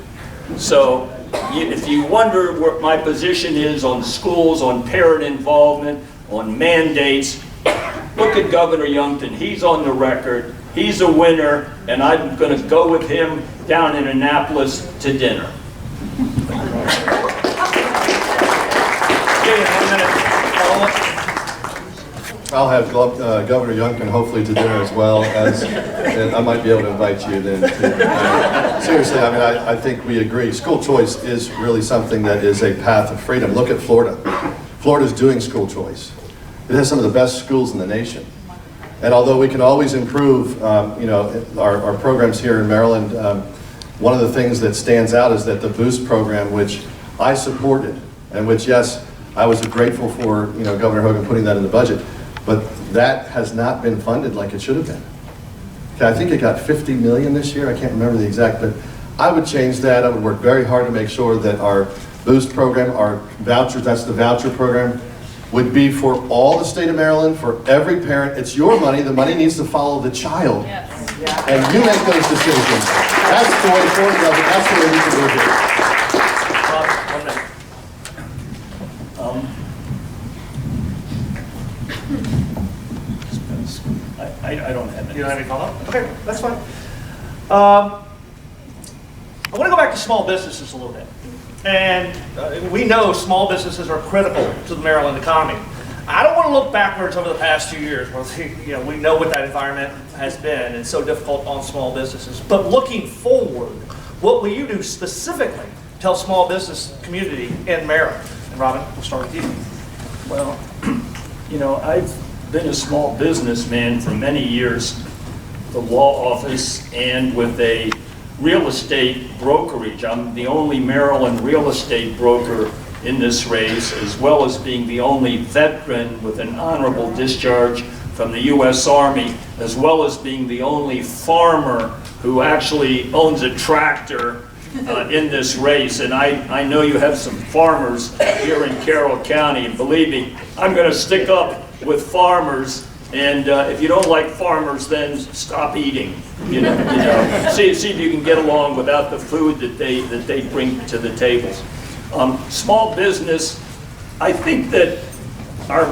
Speaker 2: So if you wonder what my position is on schools, on parent involvement, on mandates, look at Governor Youngkin. He's on the record. He's a winner, and I'm going to go with him down in Annapolis to dinner.
Speaker 4: I'll have Governor Youngkin hopefully to dinner as well, and I might be able to invite you then too. Seriously, I mean, I think we agree. School choice is really something that is a path of freedom. Look at Florida. Florida's doing school choice. It has some of the best schools in the nation. And although we can always improve, our programs here in Maryland, one of the things that stands out is that the Boost program, which I supported, and which, yes, I was grateful for, Governor Hogan putting that in the budget, but that has not been funded like it should have been. Okay, I think it got $50 million this year. I can't remember the exact, but I would change that. I would work very hard to make sure that our Boost program, our vouchers, that's the voucher program, would be for all the state of Maryland, for every parent. It's your money. The money needs to follow the child. Yes. Yeah. And you make those decisions. That's the way forward, Governor. That's the way we can do it.
Speaker 2: I don't have any.
Speaker 3: You don't have any follow-up? Okay, that's fine. I want to go back to small businesses a little bit. And we know small businesses are critical to the Maryland economy. I don't want to look backwards over the past 2 years where we know what that environment has been and so difficult on small businesses. But looking forward, what will you do specifically to help small business community in Maryland? And Robin, we'll start with you.
Speaker 2: Well, I've been a small businessman for many years, the law office and with a real estate brokerage. I'm the only Maryland real estate broker in this race, as well as being the only veteran with an honorable discharge from the U.S. Army, as well as being the only farmer who actually owns a tractor in this race. And I know you have some farmers here in Carroll County, and believe me, I'm going to stick up with farmers. And if you don't like farmers, then stop eating. See if you can get along without the food that they bring to the tables. Small business, I think that our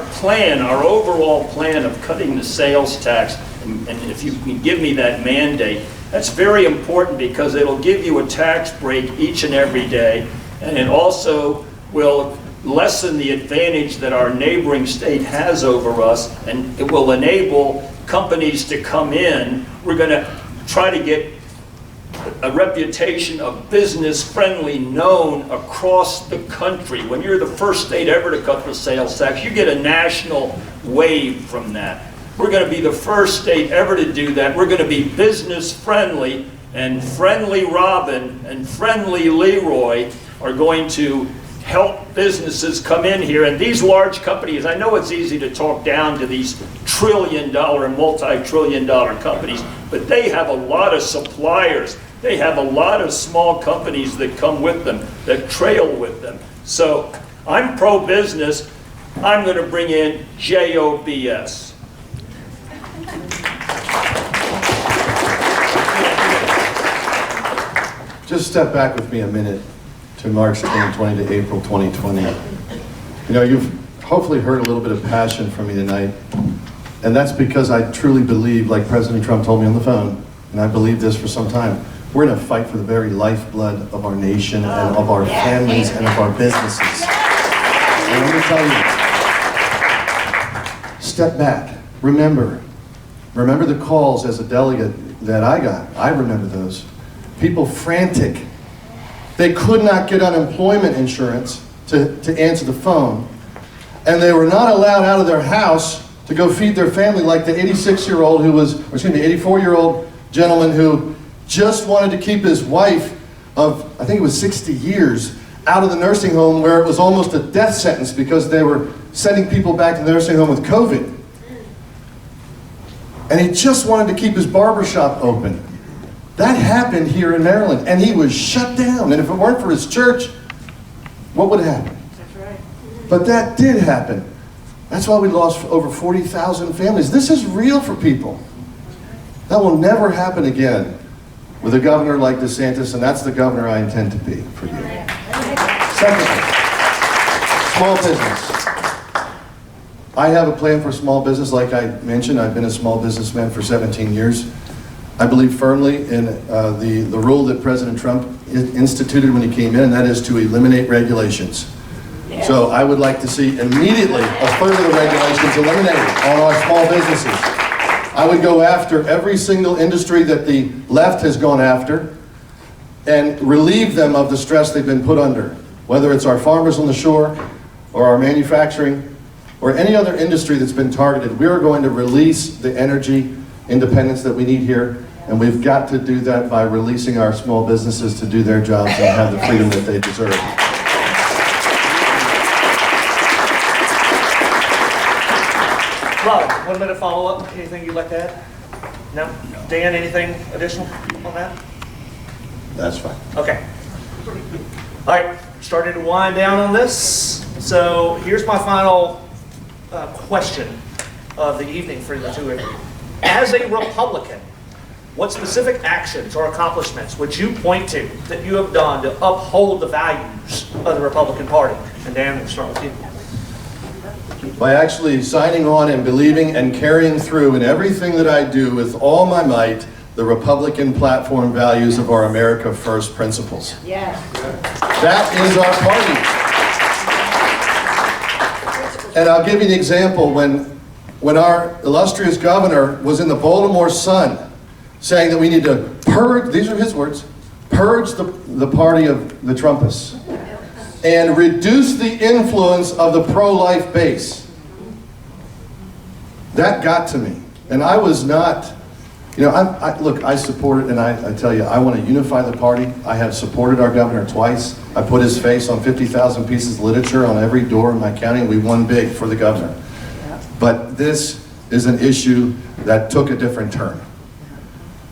Speaker 2: overall plan of cutting the sales tax, and if you can give me that mandate, that's very important because it'll give you a tax break each and every day, and it also will lessen the advantage that our neighboring state has over us, and it will enable companies to come in. We're going to try to get a reputation of business-friendly known across the country. When you're the first state ever to cut the sales tax, you get a national wave from that. We're going to be the first state ever to do that. We're going to be business friendly, and Friendly Robin and Friendly Leroy are going to help businesses come in here. And these large companies, I know it's easy to talk down to these trillion-dollar and multi-trillion-dollar companies, but they have a lot of suppliers. They have a lot of small companies that come with them, that trail with them. So I'm pro-business. I'm going to bring in JOBS.
Speaker 4: Just step back with me a minute to March 2020 to April 2020. You know, you've hopefully heard a little bit of passion from me tonight, and that's because I truly believe, like President Trump told me on the phone, and I believe this for some time, we're in a fight for the very lifeblood of our nation and of our families and of our businesses. And let me tell you, step back, remember the calls as a delegate that I got. I remember those. People frantic. They could not get unemployment insurance to answer the phone, and they were not allowed out of their house to go feed their family, like the 86-year-old who was, or excuse me, 84-year-old gentleman who just wanted to keep his wife of, I think it was 60 years, out of the nursing home where it was almost a death sentence because they were sending people back to the nursing home with COVID. And he just wanted to keep his barbershop open. That happened here in Maryland, and he was shut down. And if it weren't for his church, what would happen?
Speaker 5: That's right.
Speaker 4: But that did happen. That's why we lost over 40,000 families. This is real for people. That will never happen again with a governor like DeSantis, and that's the governor I intend to be for you. Secondly, small business. I have a plan for small business. Like I mentioned, I've been a small businessman for 17 years. I believe firmly in the rule that President Trump instituted when he came in, and that is to eliminate regulations. Yeah. So I would like to see immediately a third of the regulations eliminated on our small businesses. I would go after every single industry that the left has gone after and relieve them of the stress they've been put under, whether it's our farmers on the shore or our manufacturing or any other industry that's been targeted. We are going to release the energy independence that we need here, and we've got to do that by releasing our small businesses to do their jobs and have the freedom that they deserve.
Speaker 3: Rob, 1 minute follow-up. Anything you'd like to add? No? Dan, anything additional on that?
Speaker 4: That's fine.
Speaker 3: Okay. All right, starting to wind down on this. So here's my final question of the evening for the two of you. As a Republican, what specific actions or accomplishments would you point to that you have done to uphold the values of the Republican Party? And Dan, we'll start with you.
Speaker 4: By actually signing on and believing and carrying through in everything that I do with all my might, the Republican platform values of our America First principles.
Speaker 5: Yes.
Speaker 4: That is our party. And I'll give you an example. When our illustrious governor was in the Baltimore Sun saying that we need to purge, these are his words, purge the party of the Trumpists and reduce the influence of the pro-life base. That got to me. And I was not, you know, look, I support it, and I tell you, I want to unify the party. I have supported our governor twice. I put his face on 50,000 pieces of literature on every door in my county, and we won big for the governor. But this is an issue that took a different turn.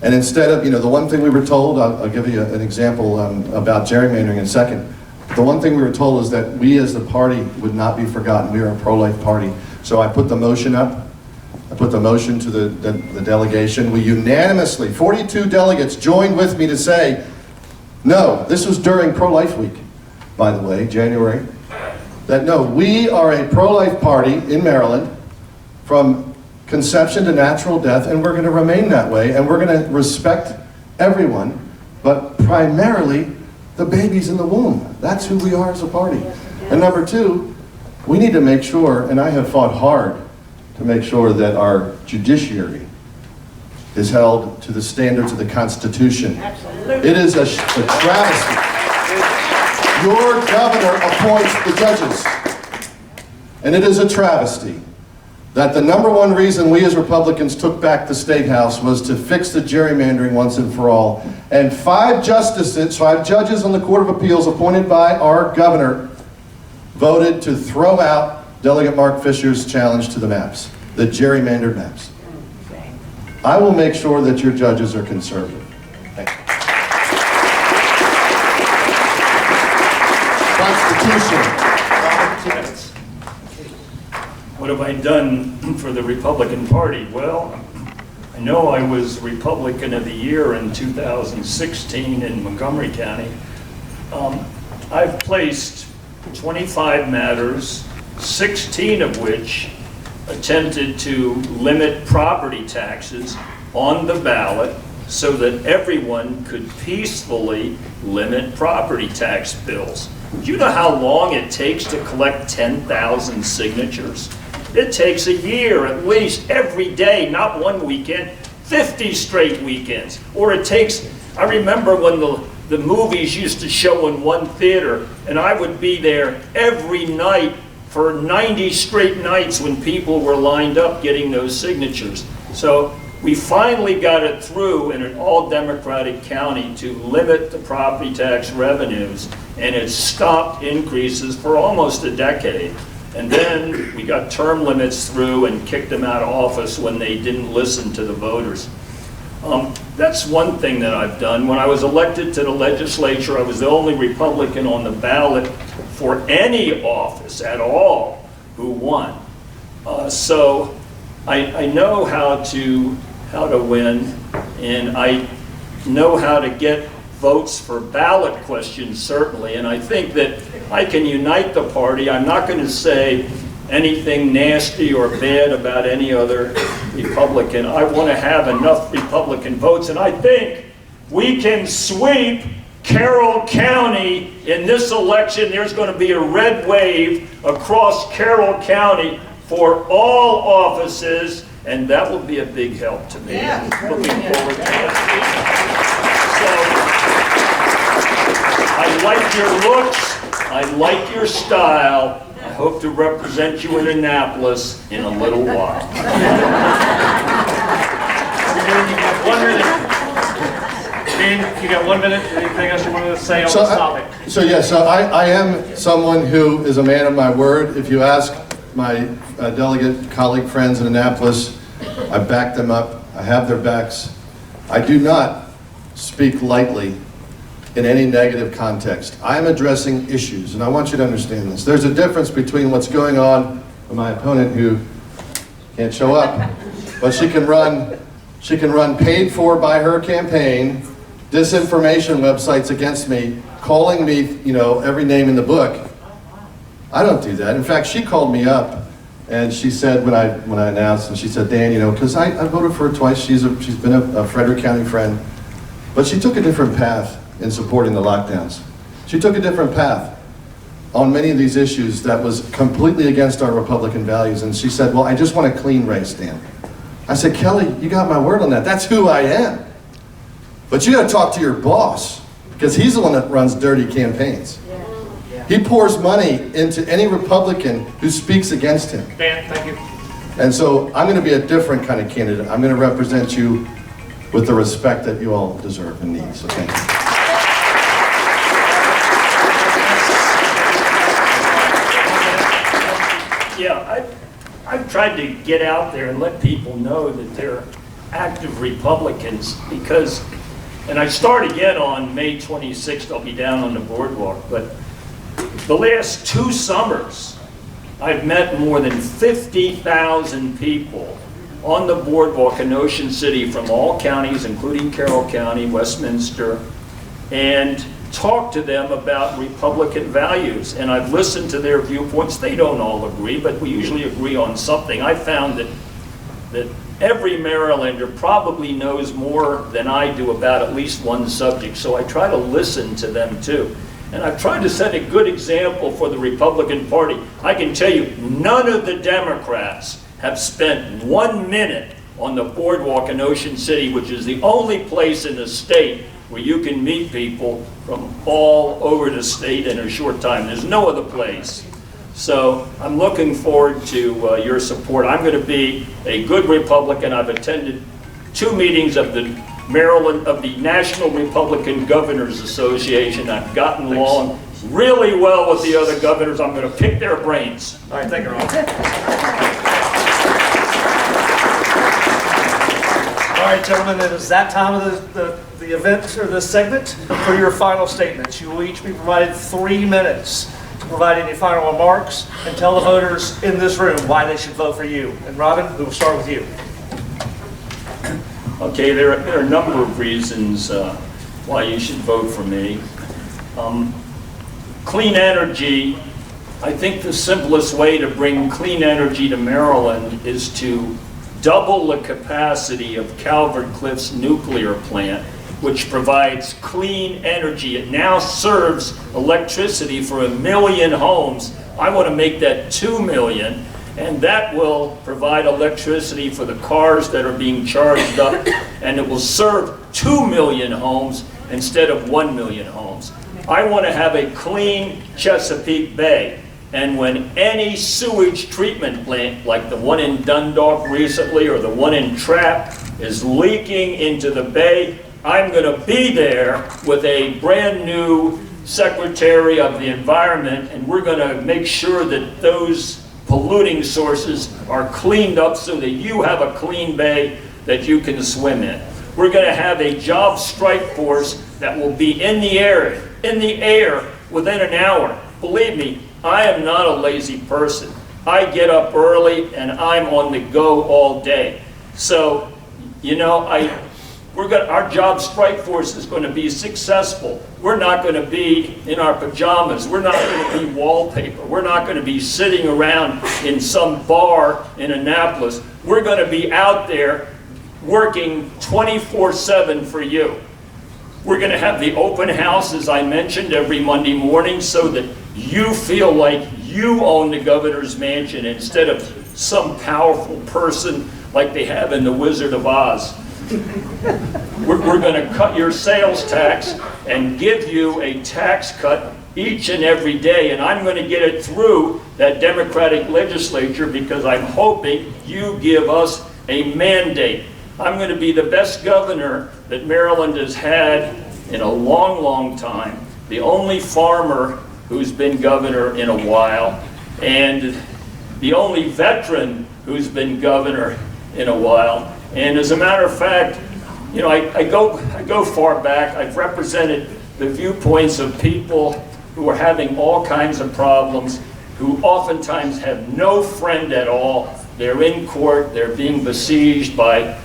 Speaker 4: And instead of, you know, the one thing we were told, I'll give you an example about gerrymandering in a second. The one thing we were told is that we as the party would not be forgotten. We are a pro-life party. So I put the motion up. I put the motion to the delegation. We unanimously, 42 delegates joined with me to say, no, this was during Pro-Life Week, by the way, January, that no, we are a pro-life party in Maryland from conception to natural death, and we're going to remain that way, and we're going to respect everyone, but primarily the babies in the womb. That's who we are as a party. And number two, we need to make sure, and I have fought hard to make sure that our judiciary is held to the standards of the Constitution.
Speaker 5: Absolutely.
Speaker 4: It is a travesty. Your governor appoints the judges. And it is a travesty that the number one reason we as Republicans took back the State House was to fix the gerrymandering once and for all. And 5 judges on the Court of Appeals appointed by our governor voted to throw out Delegate Mark Fisher's challenge to the maps, the gerrymandered maps. I will make sure that your judges are conservative. Thank you. Constitution.
Speaker 3: 2 minutes.
Speaker 2: What have I done for the Republican Party? Well, I know I was Republican of the Year in 2016 in Montgomery County. I've placed 25 matters, 16 of which attempted to limit property taxes on the ballot so that everyone could peacefully limit property tax bills. Do you know how long it takes to collect 10,000 signatures? It takes a year at least, every day, not one weekend, 50 straight weekends. Or it takes, I remember when the movies used to show in one theater, and I would be there every night for 90 straight nights when people were lined up getting those signatures. So we finally got it through in an all-Democratic county to limit the property tax revenues, and it stopped increases for almost a decade. And then we got term limits through and kicked them out of office when they didn't listen to the voters. That's one thing that I've done. When I was elected to the legislature, I was the only Republican on the ballot for any office at all who won. So I know how to win, and I know how to get votes for ballot questions, certainly, and I think that I can unite the party. I'm not going to say anything nasty or bad about any other Republican. I want to have enough Republican votes, and I think we can sweep Carroll County in this election. There's going to be a red wave across Carroll County for all offices, and that will be a big help to me.
Speaker 5: Yeah.
Speaker 2: Looking forward to that. So, I like your looks, I like your style. I hope to represent you in Annapolis in a little while.
Speaker 3: 1 minute. Dean, you got 1 minute. Anything else you wanted to say on this topic?
Speaker 4: So I am someone who is a man of my word. If you ask my delegate colleague friends in Annapolis, I back them up. I have their backs. I do not speak lightly in any negative context. I am addressing issues, and I want you to understand this. There's a difference between what's going on with my opponent who can't show up, but she can run paid for by her campaign disinformation websites against me, calling me, every name in the book. I don't do that. In fact, she called me up and she said when I announced, and she said, Dan, because I voted for her twice. She's been a Frederick County friend, but she took a different path in supporting the lockdowns. She took a different path on many of these issues that was completely against our Republican values. And she said, well, I just want a clean race, Dan. I said, Kelly, you got my word on that. That's who I am. But you got to talk to your boss, because he's the one that runs dirty campaigns. He pours money into any Republican who speaks against him.
Speaker 3: Dan, thank you.
Speaker 4: And so I'm going to be a different kind of candidate. I'm going to represent you with the respect that you all deserve and need. So thank you.
Speaker 2: Yeah, I've tried to get out there and let people know that they're active Republicans because, and I start again on May 26th, I'll be down on the boardwalk, but the last 2 summers, I've met more than 50,000 people on the boardwalk in Ocean City from all counties, including Carroll County, Westminster, and talked to them about Republican values. And I've listened to their viewpoints. They don't all agree, but we usually agree on something. I found that every Marylander probably knows more than I do about at least one subject, so I try to listen to them too. And I've tried to set a good example for the Republican Party. I can tell you, none of the Democrats have spent 1 minute on the boardwalk in Ocean City, which is the only place in the state where you can meet people from all over the state in a short time. There's no other place. So I'm looking forward to your support. I'm going to be a good Republican. I've attended 2 meetings of the National Republican Governors Association. I've gotten along really well with the other governors. I'm going to pick their brains.
Speaker 3: All right, thank you, Ron. All right, gentlemen, it is that time of the event or this segment for your final statements. You will each be provided 3 minutes to provide any final remarks and tell the voters in this room why they should vote for you. And Robin, we will start with you.
Speaker 2: Okay, there are a number of reasons why you should vote for me. Clean energy, I think the simplest way to bring clean energy to Maryland is to double the capacity of Calvert Cliffs nuclear plant, which provides clean energy. It now serves electricity for 1 million homes. I want to make that 2 million, and that will provide electricity for the cars that are being charged up, and it will serve 2 million homes instead of 1 million homes. I want to have a clean Chesapeake Bay. And when any sewage treatment plant, like the one in Dundalk recently or the one in Trapp, is leaking into the bay, I'm going to be there with a brand new Secretary of the Environment, and we're going to make sure that those polluting sources are cleaned up so that you have a clean bay that you can swim in. We're going to have a job strike force that will be in the air within an hour. Believe me, I am not a lazy person. I get up early and I'm on the go all day. So, you know, our job strike force is going to be successful. We're not going to be in our pajamas. We're not going to be wallpaper. We're not going to be sitting around in some bar in Annapolis. We're going to be out there working 24/7 for you. We're going to have the open house, as I mentioned, every Monday morning so that you feel like you own the governor's mansion instead of some powerful person like they have in The Wizard of Oz. We're going to cut your sales tax and give you a tax cut each and every day, and I'm going to get it through that Democratic legislature because I'm hoping you give us a mandate. I'm going to be the best governor that Maryland has had in a long, long time, the only farmer who's been governor in a while, and the only veteran who's been governor in a while. And as a matter of fact, you know, I go far back. I've represented the viewpoints of people who are having all kinds of problems, who oftentimes have no friend at all. They're in court, they're being besieged by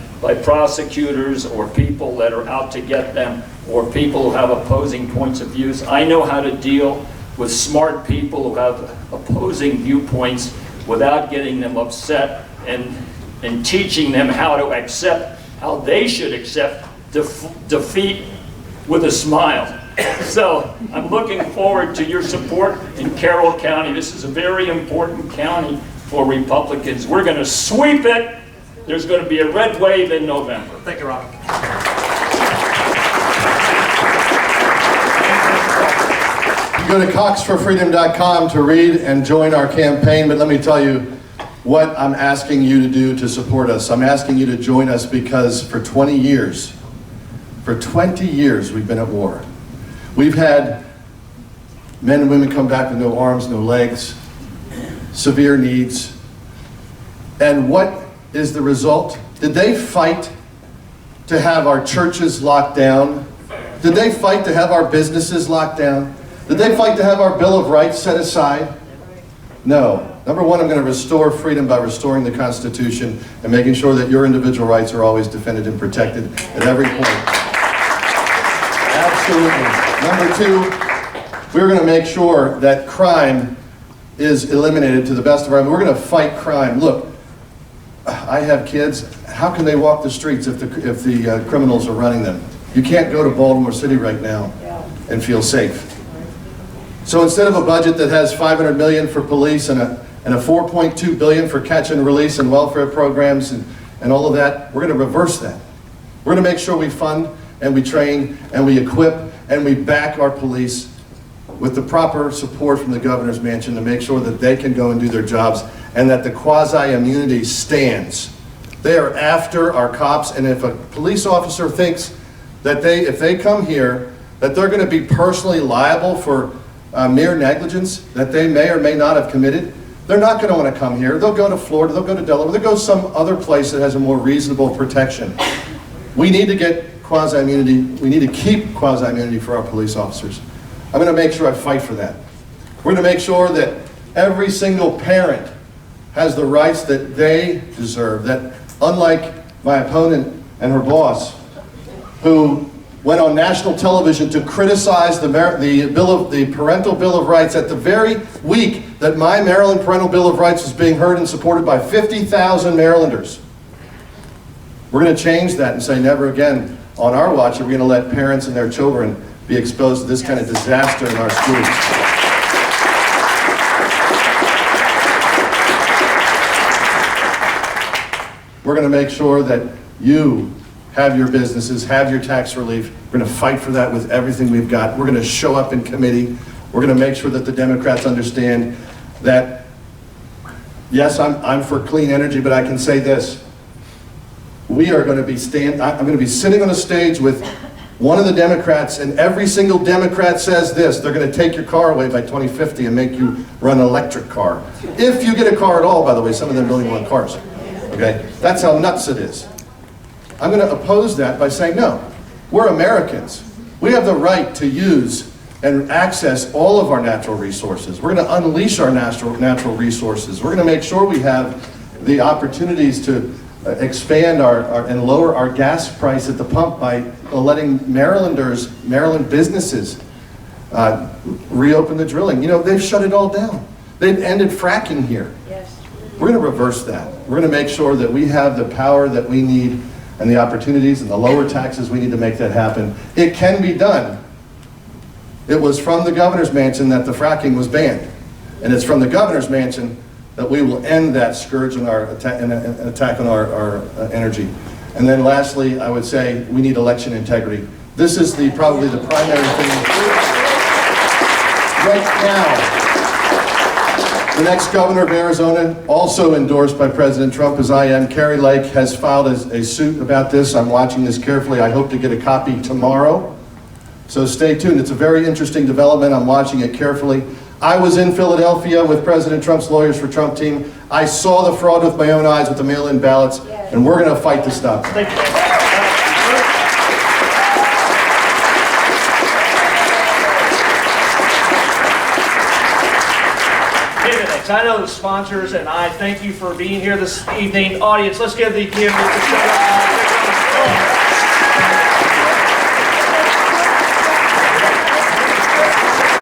Speaker 2: prosecutors or people that are out to get them, or people who have opposing points of views. I know how to deal with smart people who have opposing viewpoints without getting them upset and teaching them how to accept, how they should accept defeat with a smile. So I'm looking forward to your support in Carroll County. This is a very important county for Republicans. We're going to sweep it. There's going to be a red wave in November.
Speaker 3: Thank you, Ron.
Speaker 4: You go to coxforfreedom.com to read and join our campaign, but let me tell you what I'm asking you to do to support us. I'm asking you to join us because for 20 years we've been at war. We've had men and women come back with no arms, no legs, severe needs. And what is the result? Did they fight to have our churches locked down? Did they fight to have our businesses locked down? Did they fight to have our Bill of Rights set aside? No. Number one, I'm going to restore freedom by restoring the Constitution and making sure that your individual rights are always defended and protected at every point. Absolutely. Number two, we're going to make sure that crime is eliminated to the best of our ability. We're going to fight crime. Look, I have kids. How can they walk the streets if the criminals are running them? You can't go to Baltimore City right now and feel safe. So instead of a budget that has $500 million for police and a $4.2 billion for catch and release and welfare programs and all of that, we're going to reverse that. We're going to make sure we fund and we train and we equip and we back our police with the proper support from the governor's mansion to make sure that they can go and do their jobs and that the quasi-immunity stands. They are after our cops, and if a police officer thinks that if they come here, that they're going to be personally liable for mere negligence that they may or may not have committed, they're not going to want to come here. They'll go to Florida, they'll go to Delaware, they'll go some other place that has a more reasonable protection. We need to get quasi-immunity, we need to keep quasi-immunity for our police officers. I'm going to make sure I fight for that. We're going to make sure that every single parent has the rights that they deserve, that unlike my opponent and her boss, who went on national television to criticize the Parental Bill of Rights at the very week that my Maryland Parental Bill of Rights was being heard and supported by 50,000 Marylanders. We're going to change that and say never again on our watch are we going to let parents and their children be exposed to this kind of disaster in our schools. We're going to make sure that you have your businesses, have your tax relief. We're going to fight for that with everything we've got. We're going to show up in committee. We're going to make sure that the Democrats understand that, yes, I'm for clean energy, but I can say this. We are going to be I'm going to be sitting on a stage with one of the Democrats, and every single Democrat says this: they're going to take your car away by 2050 and make you run an electric car. If you get a car at all, by the way, some of them don't even want cars. Okay? That's how nuts it is. I'm going to oppose that by saying, no, we're Americans. We have the right to use and access all of our natural resources. We're going to unleash our natural resources. We're going to make sure we have the opportunities to expand and lower our gas price at the pump by letting Maryland businesses reopen the drilling. You know, they've shut it all down. They've ended fracking here.
Speaker 5: Yes.
Speaker 4: We're going to reverse that. We're going to make sure that we have the power that we need and the opportunities and the lower taxes we need to make that happen. It can be done. It was from the governor's mansion that the fracking was banned. And it's from the governor's mansion that we will end that scourge and our attack on our energy. And then lastly, I would say we need election integrity. This is probably the primary thing right now. The next governor of Arizona, also endorsed by President Trump as I am, Kari Lake, has filed a suit about this. I'm watching this carefully. I hope to get a copy tomorrow. So stay tuned. It's a very interesting development. I'm watching it carefully. I was in Philadelphia with President Trump's Lawyers for Trump team. I saw the fraud with my own eyes with the mail-in ballots, and we're going to fight to stop it.
Speaker 3: Thank you. I know the sponsors, and I thank you for being here this evening. Audience, let's give the